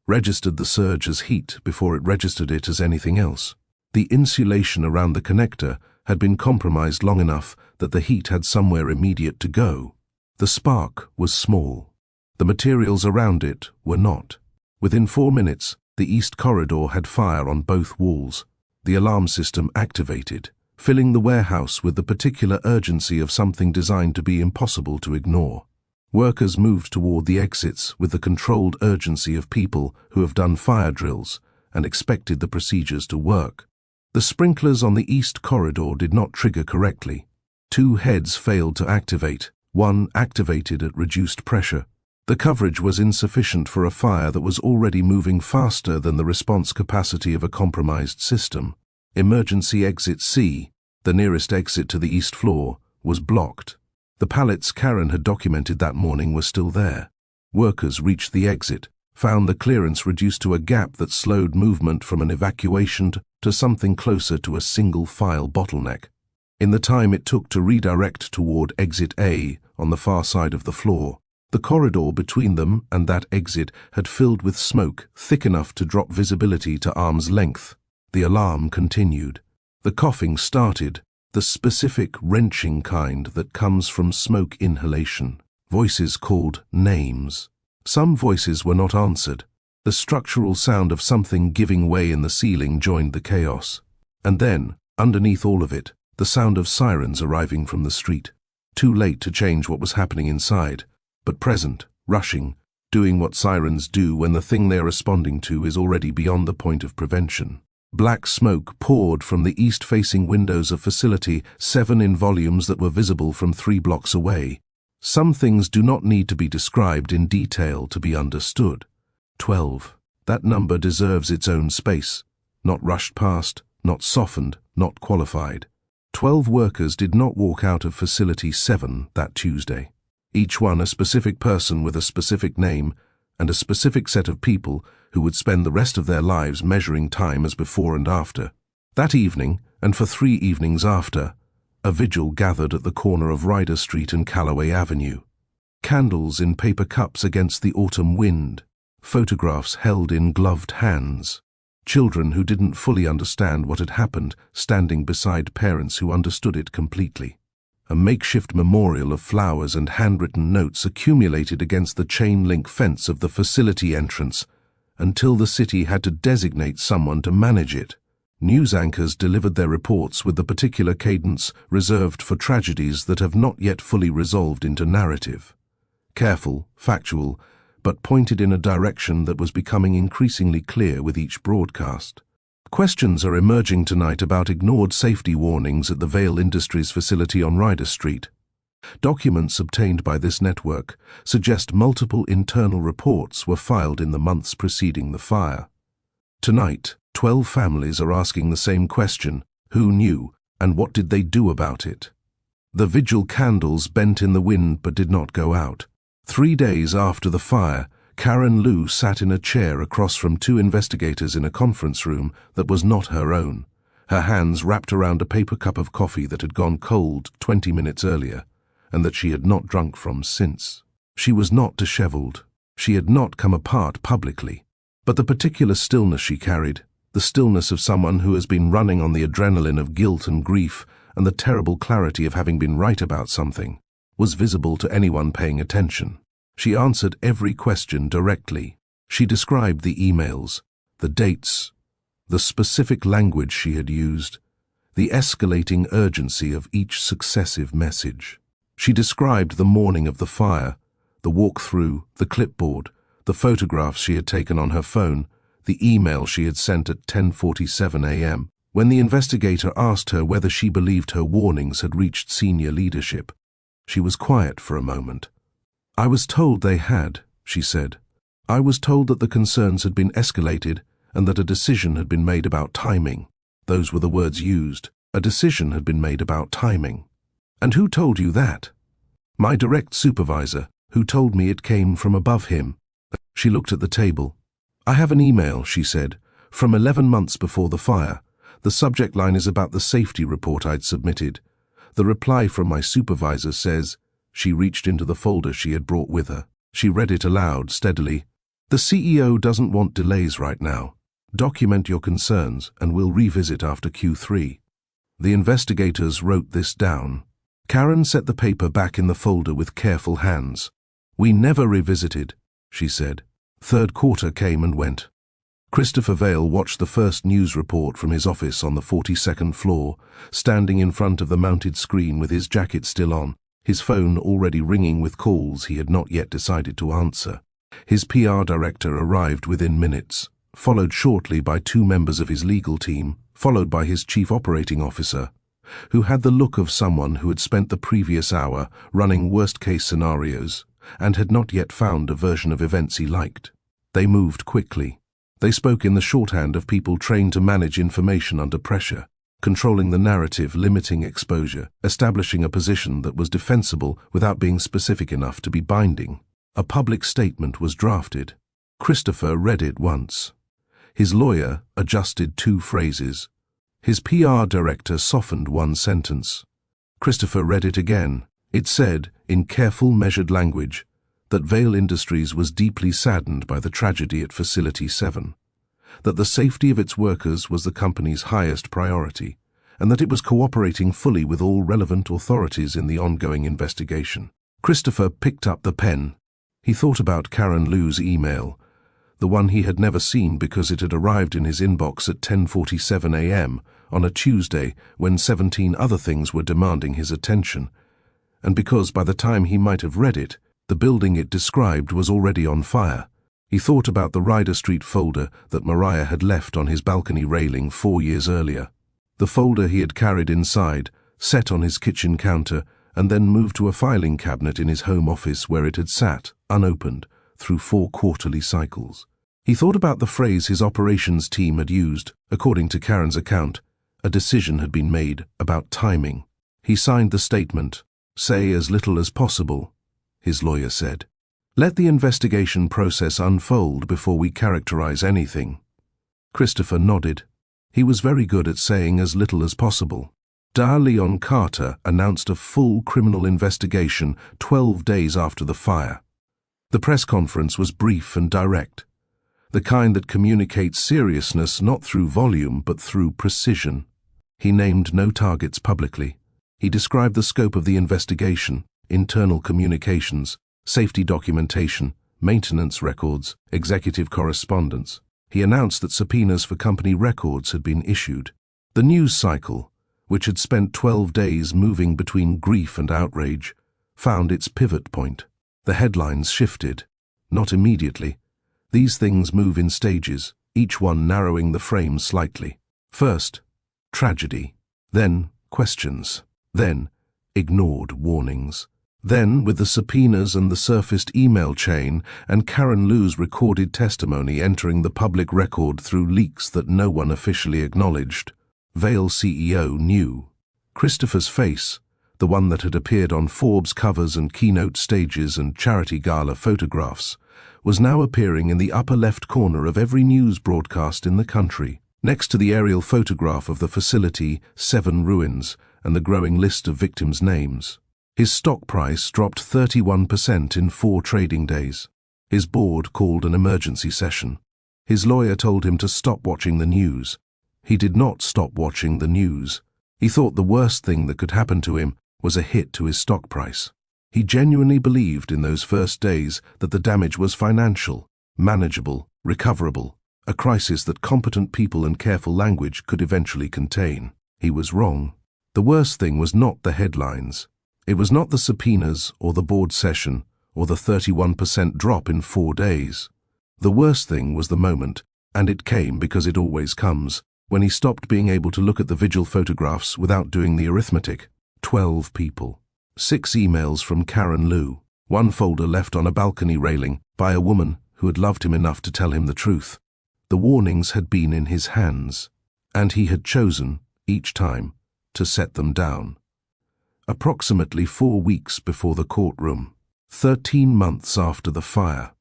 registered the surge as heat before it registered it as anything else. The insulation around the connector had been compromised long enough that the heat had somewhere immediate to go. The spark was small. The materials around it were not. Within 4 minutes, the East Corridor had fire on both walls. The alarm system activated, filling the warehouse with the particular urgency of something designed to be impossible to ignore. Workers moved toward the exits with the controlled urgency of people who have done fire drills and expected the procedures to work. The sprinklers on the East Corridor did not trigger correctly. 2 heads failed to activate, 1 activated at reduced pressure. The coverage was insufficient for a fire that was already moving faster than the response capacity of a compromised system. Emergency exit C, the nearest exit to the east floor, was blocked. The pallets Karen had documented that morning were still there. Workers reached the exit, found the clearance reduced to a gap that slowed movement from an evacuation to something closer to a single-file bottleneck. In the time it took to redirect toward exit A on the far side of the floor, the corridor between them and that exit had filled with smoke thick enough to drop visibility to arm's length. The alarm continued. The coughing started, the specific wrenching kind that comes from smoke inhalation. Voices called names. Some voices were not answered. The structural sound of something giving way in the ceiling joined the chaos. And then, underneath all of it, the sound of sirens arriving from the street. Too late to change what was happening inside, but present, rushing, doing what sirens do when the thing they're responding to is already beyond the point of prevention. Black smoke poured from the east-facing windows of Facility 7 in volumes that were visible from 3 blocks away. Some things do not need to be described in detail to be understood. 12. That number deserves its own space. Not rushed past, not softened, not qualified. 12 workers did not walk out of Facility 7 that Tuesday. Each one a specific person with a specific name and a specific set of people who would spend the rest of their lives measuring time as before and after. That evening, and for 3 evenings after, a vigil gathered at the corner of Ryder Street and Calloway Avenue. Candles in paper cups against the autumn wind, photographs held in gloved hands, children who didn't fully understand what had happened standing beside parents who understood it completely. A makeshift memorial of flowers and handwritten notes accumulated against the chain-link fence of the facility entrance until the city had to designate someone to manage it. News anchors delivered their reports with the particular cadence reserved for tragedies that have not yet fully resolved into narrative. Careful, factual, but pointed in a direction that was becoming increasingly clear with each broadcast. Questions are emerging tonight about ignored safety warnings at the Vale Industries facility on Ryder Street. Documents obtained by this network suggest multiple internal reports were filed in the months preceding the fire. Tonight, 12 families are asking the same question: who knew, and what did they do about it? The vigil candles bent in the wind but did not go out. 3 days after the fire, Karen Lou sat in a chair across from two investigators in a conference room that was not her own, her hands wrapped around a paper cup of coffee that had gone cold 20 minutes earlier, and that she had not drunk from since. She was not disheveled. She had not come apart publicly. But the particular stillness she carried, the stillness of someone who has been running on the adrenaline of guilt and grief and the terrible clarity of having been right about something, was visible to anyone paying attention. She answered every question directly. She described the emails, the dates, the specific language she had used, the escalating urgency of each successive message. She described the morning of the fire, the walk-through, the clipboard, the photographs she had taken on her phone, the email she had sent at 10:47 a.m. When the investigator asked her whether she believed her warnings had reached senior leadership, she was quiet for a moment. "I was told they had," she said. "I was told that the concerns had been escalated and that a decision had been made about timing." Those were the words used. A decision had been made about timing. "And who told you that?" "My direct supervisor, who told me it came from above him." She looked at the table. "I have an email," she said, "from 11 months before the fire. The subject line is about the safety report I'd submitted. The reply from my supervisor says—" She reached into the folder she had brought with her. She read it aloud, steadily. "The CEO doesn't want delays right now. Document your concerns and we'll revisit after Q3. The investigators wrote this down. Karen set the paper back in the folder with careful hands. "We never revisited," she said. Third quarter came and went. Christopher Vale watched the first news report from his office on the 42nd floor, standing in front of the mounted screen with his jacket still on, his phone already ringing with calls he had not yet decided to answer. His PR director arrived within minutes, followed shortly by 2 members of his legal team, followed by his chief operating officer, who had the look of someone who had spent the previous hour running worst-case scenarios and had not yet found a version of events he liked. They moved quickly. They spoke in the shorthand of people trained to manage information under pressure, controlling the narrative, limiting exposure, establishing a position that was defensible without being specific enough to be binding. A public statement was drafted. Christopher read it once. His lawyer adjusted 2 phrases. His PR director softened 1 sentence. Christopher read it again. It said, in careful, measured language, that Vale Industries was deeply saddened by the tragedy at Facility 7, that the safety of its workers was the company's highest priority, and that it was cooperating fully with all relevant authorities in the ongoing investigation. Christopher picked up the pen. He thought about Karen Lou's email, the one he had never seen because it had arrived in his inbox at 10:47 a.m. on a Tuesday when 17 other things were demanding his attention, and because by the time he might have read it, the building it described was already on fire. He thought about the Ryder Street folder that Mariah had left on his balcony railing 4 years earlier. The folder he had carried inside, set on his kitchen counter, and then moved to a filing cabinet in his home office where it had sat, unopened, through 4 quarterly cycles. He thought about the phrase his operations team had used. According to Karen's account, a decision had been made about timing. He signed the statement. "Say as little as possible," his lawyer said. "Let the investigation process unfold before we characterize anything." Christopher nodded. He was very good at saying as little as possible. Leon Carter announced a full criminal investigation 12 days after the fire. The press conference was brief and direct, the kind that communicates seriousness not through volume but through precision. He named no targets publicly. He described the scope of the investigation: internal communications, safety documentation, maintenance records, executive correspondence. He announced that subpoenas for company records had been issued. The news cycle, which had spent 12 days moving between grief and outrage, found its pivot point. The headlines shifted. Not immediately. These things move in stages, each one narrowing the frame slightly. First, tragedy. Then, questions. Then, ignored warnings. Then, with the subpoenas and the surfaced email chain and Karen Lou's recorded testimony entering the public record through leaks that no one officially acknowledged, Vale CEO knew. Christopher's face, the one that had appeared on Forbes covers and keynote stages and charity gala photographs, was now appearing in the upper left corner of every news broadcast in the country, next to the aerial photograph of the facility, 7 ruins, and the growing list of victims' names. His stock price dropped 31% in 4 trading days. His board called an emergency session. His lawyer told him to stop watching the news. He did not stop watching the news. He thought the worst thing that could happen to him was a hit to his stock price. He genuinely believed in those first days that the damage was financial, manageable, recoverable, a crisis that competent people and careful language could eventually contain. He was wrong. The worst thing was not the headlines. It was not the subpoenas or the board session or the 31% drop in 4 days. The worst thing was the moment, and it came because it always comes, when he stopped being able to look at the vigil photographs without doing the arithmetic. 12 people. 6 emails from Karen Lou. 1 folder left on a balcony railing by a woman who had loved him enough to tell him the truth. The warnings had been in his hands, and he had chosen, each time, to set them down. Approximately 4 weeks before the courtroom, 13 months after the fire,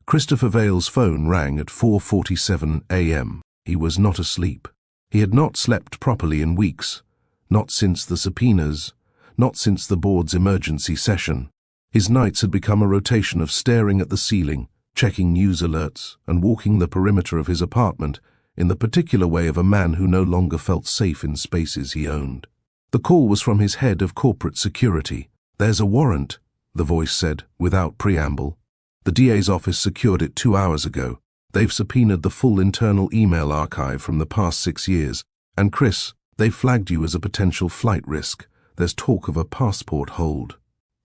Christopher Vale's phone rang at 4:47 a.m. He was not asleep. He had not slept properly in weeks, not since the subpoenas, not since the board's emergency session. His nights had become a rotation of staring at the ceiling, checking news alerts, and walking the perimeter of his apartment in the particular way of a man who no longer felt safe in spaces he owned. The call was from his head of corporate security. "There's a warrant," the voice said, without preamble. "The DA's office secured it 2 hours ago. They've subpoenaed the full internal email archive from the past 6 years. And Chris, they've flagged you as a potential flight risk. There's talk of a passport hold."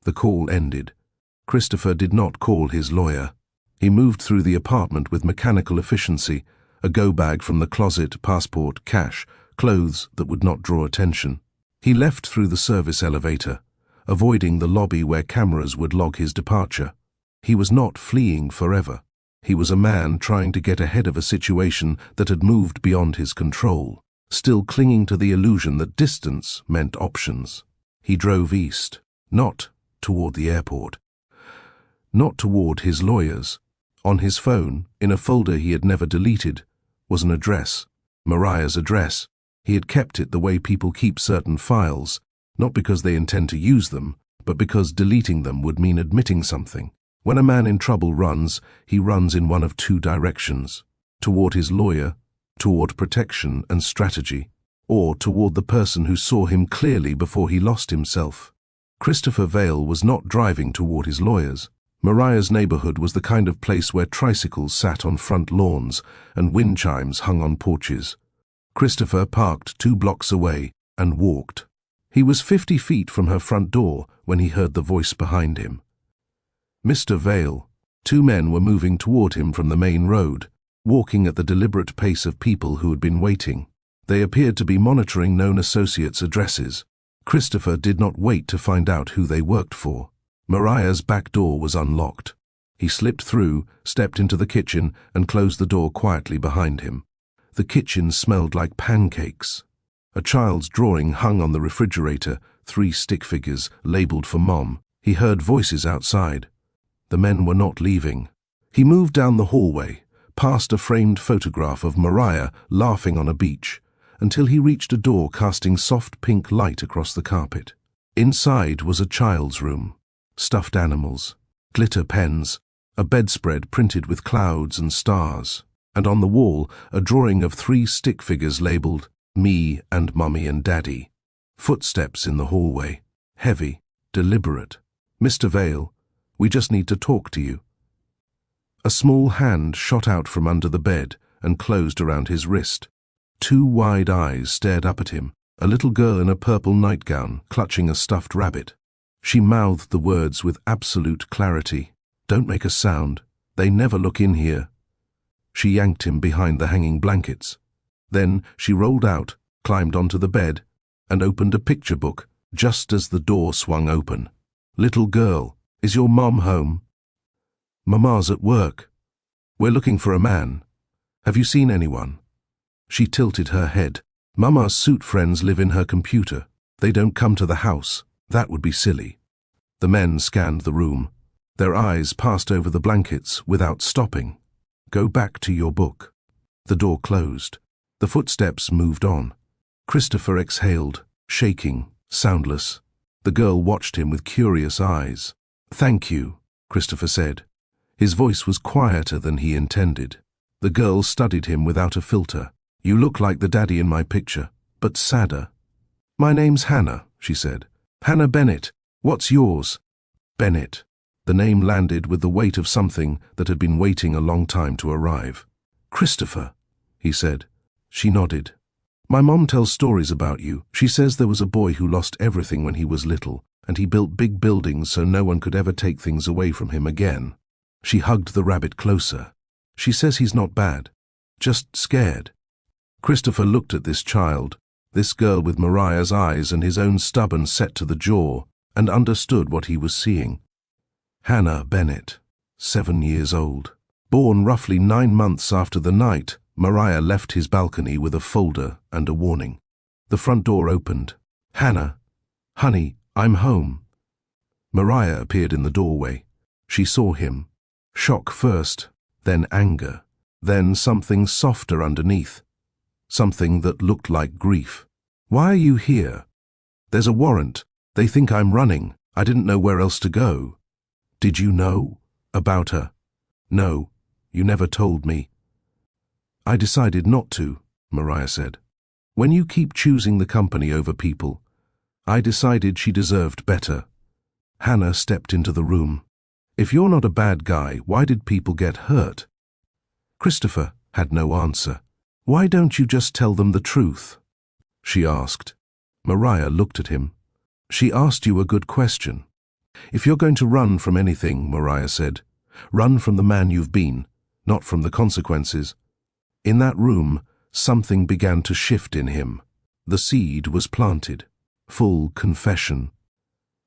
The call ended. Christopher did not call his lawyer. He moved through the apartment with mechanical efficiency, a go-bag from the closet, passport, cash, clothes that would not draw attention. He left through the service elevator, avoiding the lobby where cameras would log his departure. He was not fleeing forever. He was a man trying to get ahead of a situation that had moved beyond his control, still clinging to the illusion that distance meant options. He drove east, not toward the airport, not toward his lawyers. On his phone, in a folder he had never deleted, was an address, Mariah's address. He had kept it the way people keep certain files, not because they intend to use them, but because deleting them would mean admitting something. When a man in trouble runs, he runs in one of 2 directions: toward his lawyer, toward protection and strategy, or toward the person who saw him clearly before he lost himself. Christopher Vale was not driving toward his lawyers. Mariah's neighborhood was the kind of place where tricycles sat on front lawns and wind chimes hung on porches. Christopher parked 2 blocks away and walked. He was 50 feet from her front door when he heard the voice behind him. "Mr. Vale." 2 men were moving toward him from the main road, walking at the deliberate pace of people who had been waiting. They appeared to be monitoring known associates' addresses. Christopher did not wait to find out who they worked for. Mariah's back door was unlocked. He slipped through, stepped into the kitchen, and closed the door quietly behind him. The kitchen smelled like pancakes. A child's drawing hung on the refrigerator, 3 stick figures labeled for Mom. He heard voices outside. The men were not leaving. He moved down the hallway, past a framed photograph of Mariah laughing on a beach, until he reached a door casting soft pink light across the carpet. Inside was a child's room. Stuffed animals, glitter pens, a bedspread printed with clouds and stars, and on the wall a drawing of 3 stick figures labeled "Me and Mummy and Daddy." Footsteps in the hallway, heavy, deliberate. "Mr. Vale, we just need to talk to you." A small hand shot out from under the bed and closed around his wrist. 2 wide eyes stared up at him, a little girl in a purple nightgown clutching a stuffed rabbit. She mouthed the words with absolute clarity. "Don't make a sound. They never look in here." She yanked him behind the hanging blankets. Then she rolled out, climbed onto the bed, and opened a picture book just as the door swung open. "Little girl, is your mom home?" "Mama's at work. We're looking for a man. Have you seen anyone?" She tilted her head. "Mama's suit friends live in her computer. They don't come to the house. That would be silly. The men scanned the room. Their eyes passed over the blankets without stopping. Go back to your book. The door closed. The footsteps moved on. Christopher exhaled, shaking, soundless. The girl watched him with curious eyes. Thank you, Christopher said. His voice was quieter than he intended. The girl studied him without a filter. You look like the daddy in my picture, but sadder. My name's Hannah, she said. Hannah Bennett. What's yours? Bennett. The name landed with the weight of something that had been waiting a long time to arrive. Christopher, he said. She nodded. My mom tells stories about you. She says there was a boy who lost everything when he was little, and he built big buildings so no one could ever take things away from him again. She hugged the rabbit closer. She says he's not bad, just scared. Christopher looked at this child, this girl with Mariah's eyes and his own stubborn set to the jaw, and understood what he was seeing. Hannah Bennett, 7 years old. Born roughly 9 months after the night Mariah left his balcony with a folder and a warning. The front door opened. Hannah, honey, I'm home. Mariah appeared in the doorway. She saw him. Shock first, then anger, then something softer underneath. Something that looked like grief. Why are you here? There's a warrant. They think I'm running. I didn't know where else to go. Did you know about her? No, you never told me. I decided not to, Mariah said. When you keep choosing the company over people, I decided she deserved better. Hannah stepped into the room. If you're not a bad guy, why did people get hurt? Christopher had no answer. Why don't you just tell them the truth? She asked. Mariah looked at him. She asked you a good question. If you're going to run from anything, Mariah said, run from the man you've been, not from the consequences. In that room, something began to shift in him. The seed was planted. Full confession.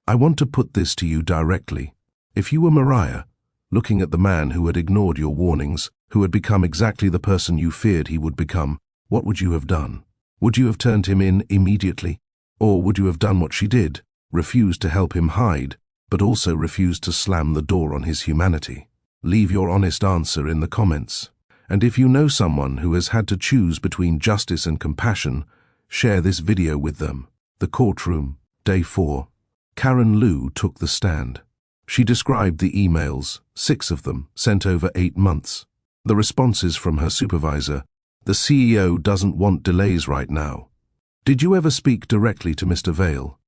I want to put this to you directly. If you were Mariah, looking at the man who had ignored your warnings, who had become exactly the person you feared he would become, what would you have done? Would you have turned him in immediately? Or would you have done what she did, refused to help him hide, but also refused to slam the door on his humanity? Leave your honest answer in the comments. And if you know someone who has had to choose between justice and compassion, share this video with them. The courtroom, day 4. Karen Lou took the stand. She described the emails, 6 of them, sent over 8 months. The responses from her supervisor. The CEO doesn't want delays right now. Did you ever speak directly to Mr. Vale?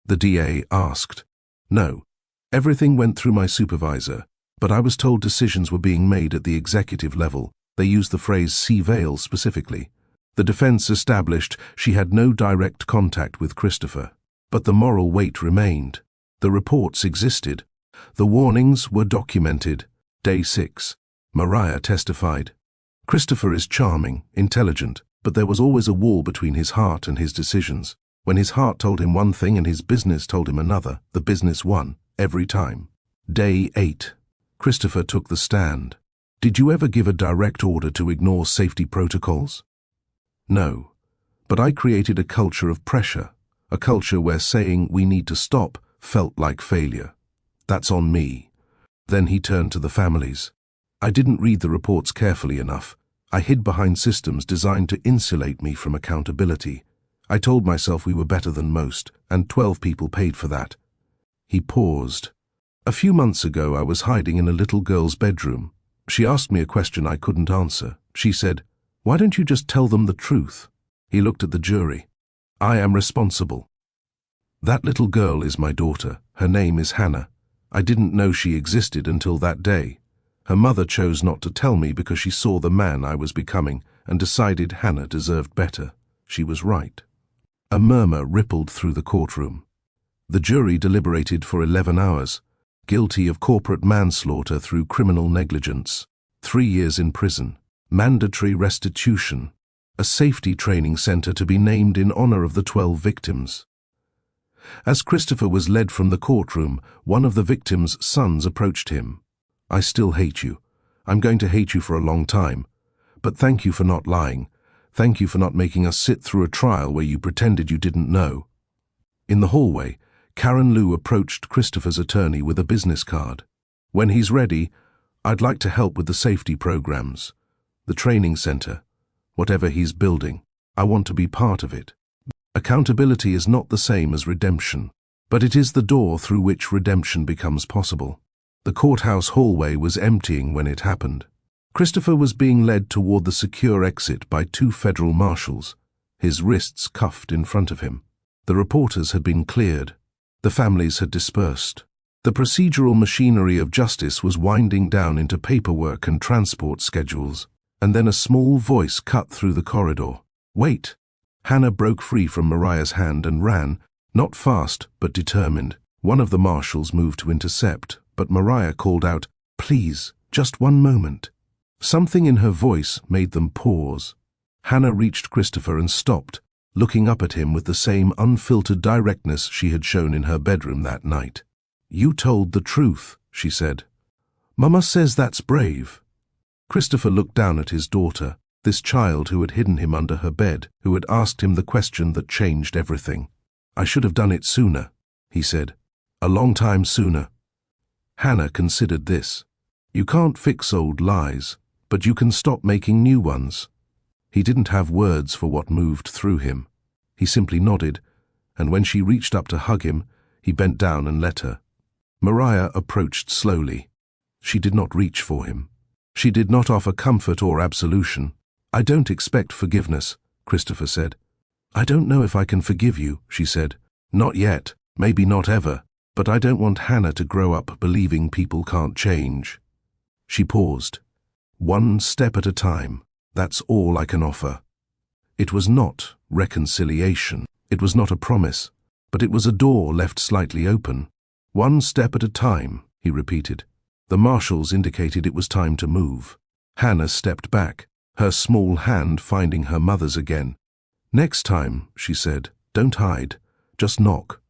The DA asked. No. Everything went through my supervisor, but I was told decisions were being made at the executive level. They used the phrase "see Vale" specifically. The defense established she had no direct contact with Christopher, but the moral weight remained. The reports existed. The warnings were documented. Day 6. Mariah testified. Christopher is charming, intelligent, but there was always a wall between his heart and his decisions. When his heart told him one thing and his business told him another, the business won, every time. Day 8. Christopher took the stand. Did you ever give a direct order to ignore safety protocols? No, but I created a culture of pressure, a culture where saying we need to stop felt like failure. That's on me. Then he turned to the families. I didn't read the reports carefully enough. I hid behind systems designed to insulate me from accountability. I told myself we were better than most, and 12 people paid for that. He paused. A few months ago I was hiding in a little girl's bedroom. She asked me a question I couldn't answer. She said, "Why don't you just tell them the truth?" He looked at the jury. I am responsible. That little girl is my daughter. Her name is Hannah. I didn't know she existed until that day. Her mother chose not to tell me because she saw the man I was becoming and decided Hannah deserved better. She was right. A murmur rippled through the courtroom. The jury deliberated for 11 hours. Guilty of corporate manslaughter through criminal negligence. 3 years in prison. Mandatory restitution. A safety training center to be named in honor of the 12 victims. As Christopher was led from the courtroom, one of the victims' sons approached him. I still hate you. I'm going to hate you for a long time. But thank you for not lying. Thank you for not making us sit through a trial where you pretended you didn't know. In the hallway, Karen Lou approached Christopher's attorney with a business card. "When he's ready, I'd like to help with the safety programs, the training center, whatever he's building. I want to be part of it." Accountability is not the same as redemption, but it is the door through which redemption becomes possible. The courthouse hallway was emptying when it happened. Christopher was being led toward the secure exit by 2 federal marshals, his wrists cuffed in front of him. The reporters had been cleared. The families had dispersed. The procedural machinery of justice was winding down into paperwork and transport schedules, and then a small voice cut through the corridor. "Wait!" Hannah broke free from Mariah's hand and ran, not fast but determined. One of the marshals moved to intercept, but Mariah called out, "Please, just one moment." Something in her voice made them pause. Hannah reached Christopher and stopped, looking up at him with the same unfiltered directness she had shown in her bedroom that night. "You told the truth," she said. "Mama says that's brave." Christopher looked down at his daughter, this child who had hidden him under her bed, who had asked him the question that changed everything. "I should have done it sooner," he said. "A long time sooner." Hannah considered this. "You can't fix old lies, but you can stop making new ones." He didn't have words for what moved through him. He simply nodded, and when she reached up to hug him, he bent down and let her. Mariah approached slowly. She did not reach for him. She did not offer comfort or absolution. "I don't expect forgiveness," Christopher said. "I don't know if I can forgive you," she said. "Not yet, maybe not ever, but I don't want Hannah to grow up believing people can't change." She paused. "One step at a time, that's all I can offer." It was not reconciliation. It was not a promise, but it was a door left slightly open. "One step at a time," he repeated. The marshals indicated it was time to move. Hannah stepped back, her small hand finding her mother's again. "Next time," she said, "don't hide, just knock."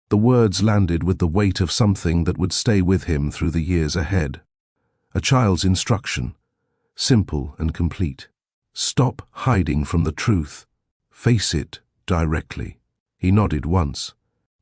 The words landed with the weight of something that would stay with him through the years ahead. A child's instruction, simple and complete. Stop hiding from the truth. Face it directly. He nodded once.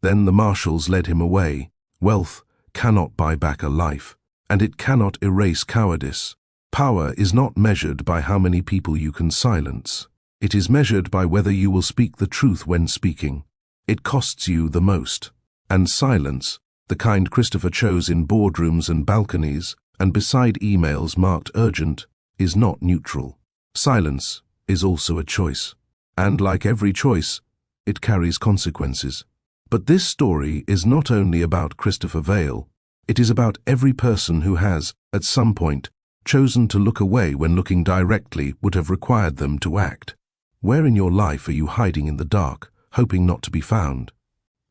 Then the marshals led him away. Wealth cannot buy back a life, and it cannot erase cowardice. Power is not measured by how many people you can silence. It is measured by whether you will speak the truth when speaking. It costs you the most. And silence, the kind Christopher chose in boardrooms and balconies, and beside emails marked urgent, is not neutral. Silence is also a choice. And like every choice, it carries consequences. But this story is not only about Christopher Vale. It is about every person who has, at some point, chosen to look away when looking directly would have required them to act. Where in your life are you hiding in the dark, hoping not to be found?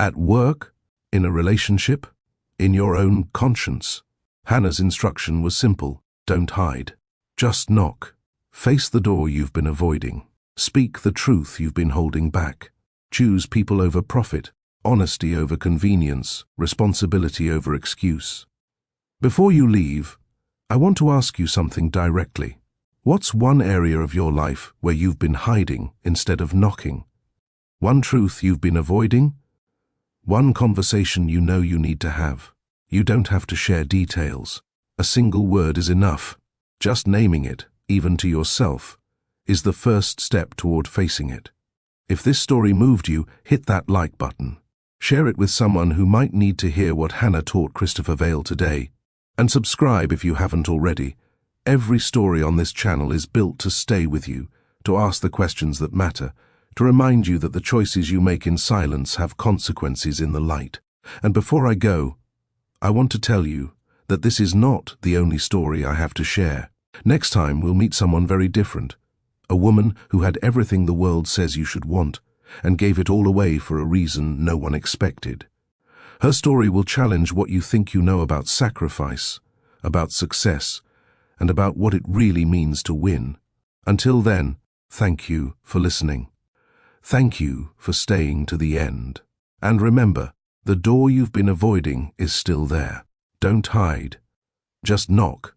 At work? In a relationship? In your own conscience? Hannah's instruction was simple. Don't hide. Just knock. Face the door you've been avoiding. Speak the truth you've been holding back. Choose people over profit, honesty over convenience, responsibility over excuse. Before you leave, I want to ask you something directly. What's one area of your life where you've been hiding instead of knocking? One truth you've been avoiding? One conversation you know you need to have. You don't have to share details. A single word is enough. Just naming it, even to yourself, is the first step toward facing it. If this story moved you, hit that like button. Share it with someone who might need to hear what Hannah taught Christopher Vale today. And subscribe if you haven't already. Every story on this channel is built to stay with you, to ask the questions that matter, to remind you that the choices you make in silence have consequences in the light. And before I go, I want to tell you that this is not the only story I have to share. Next time we'll meet someone very different. A woman who had everything the world says you should want, and gave it all away for a reason no one expected. Her story will challenge what you think you know about sacrifice, about success, and about what it really means to win. Until then, thank you for listening. Thank you for staying to the end. And remember, the door you've been avoiding is still there. Don't hide. Just knock.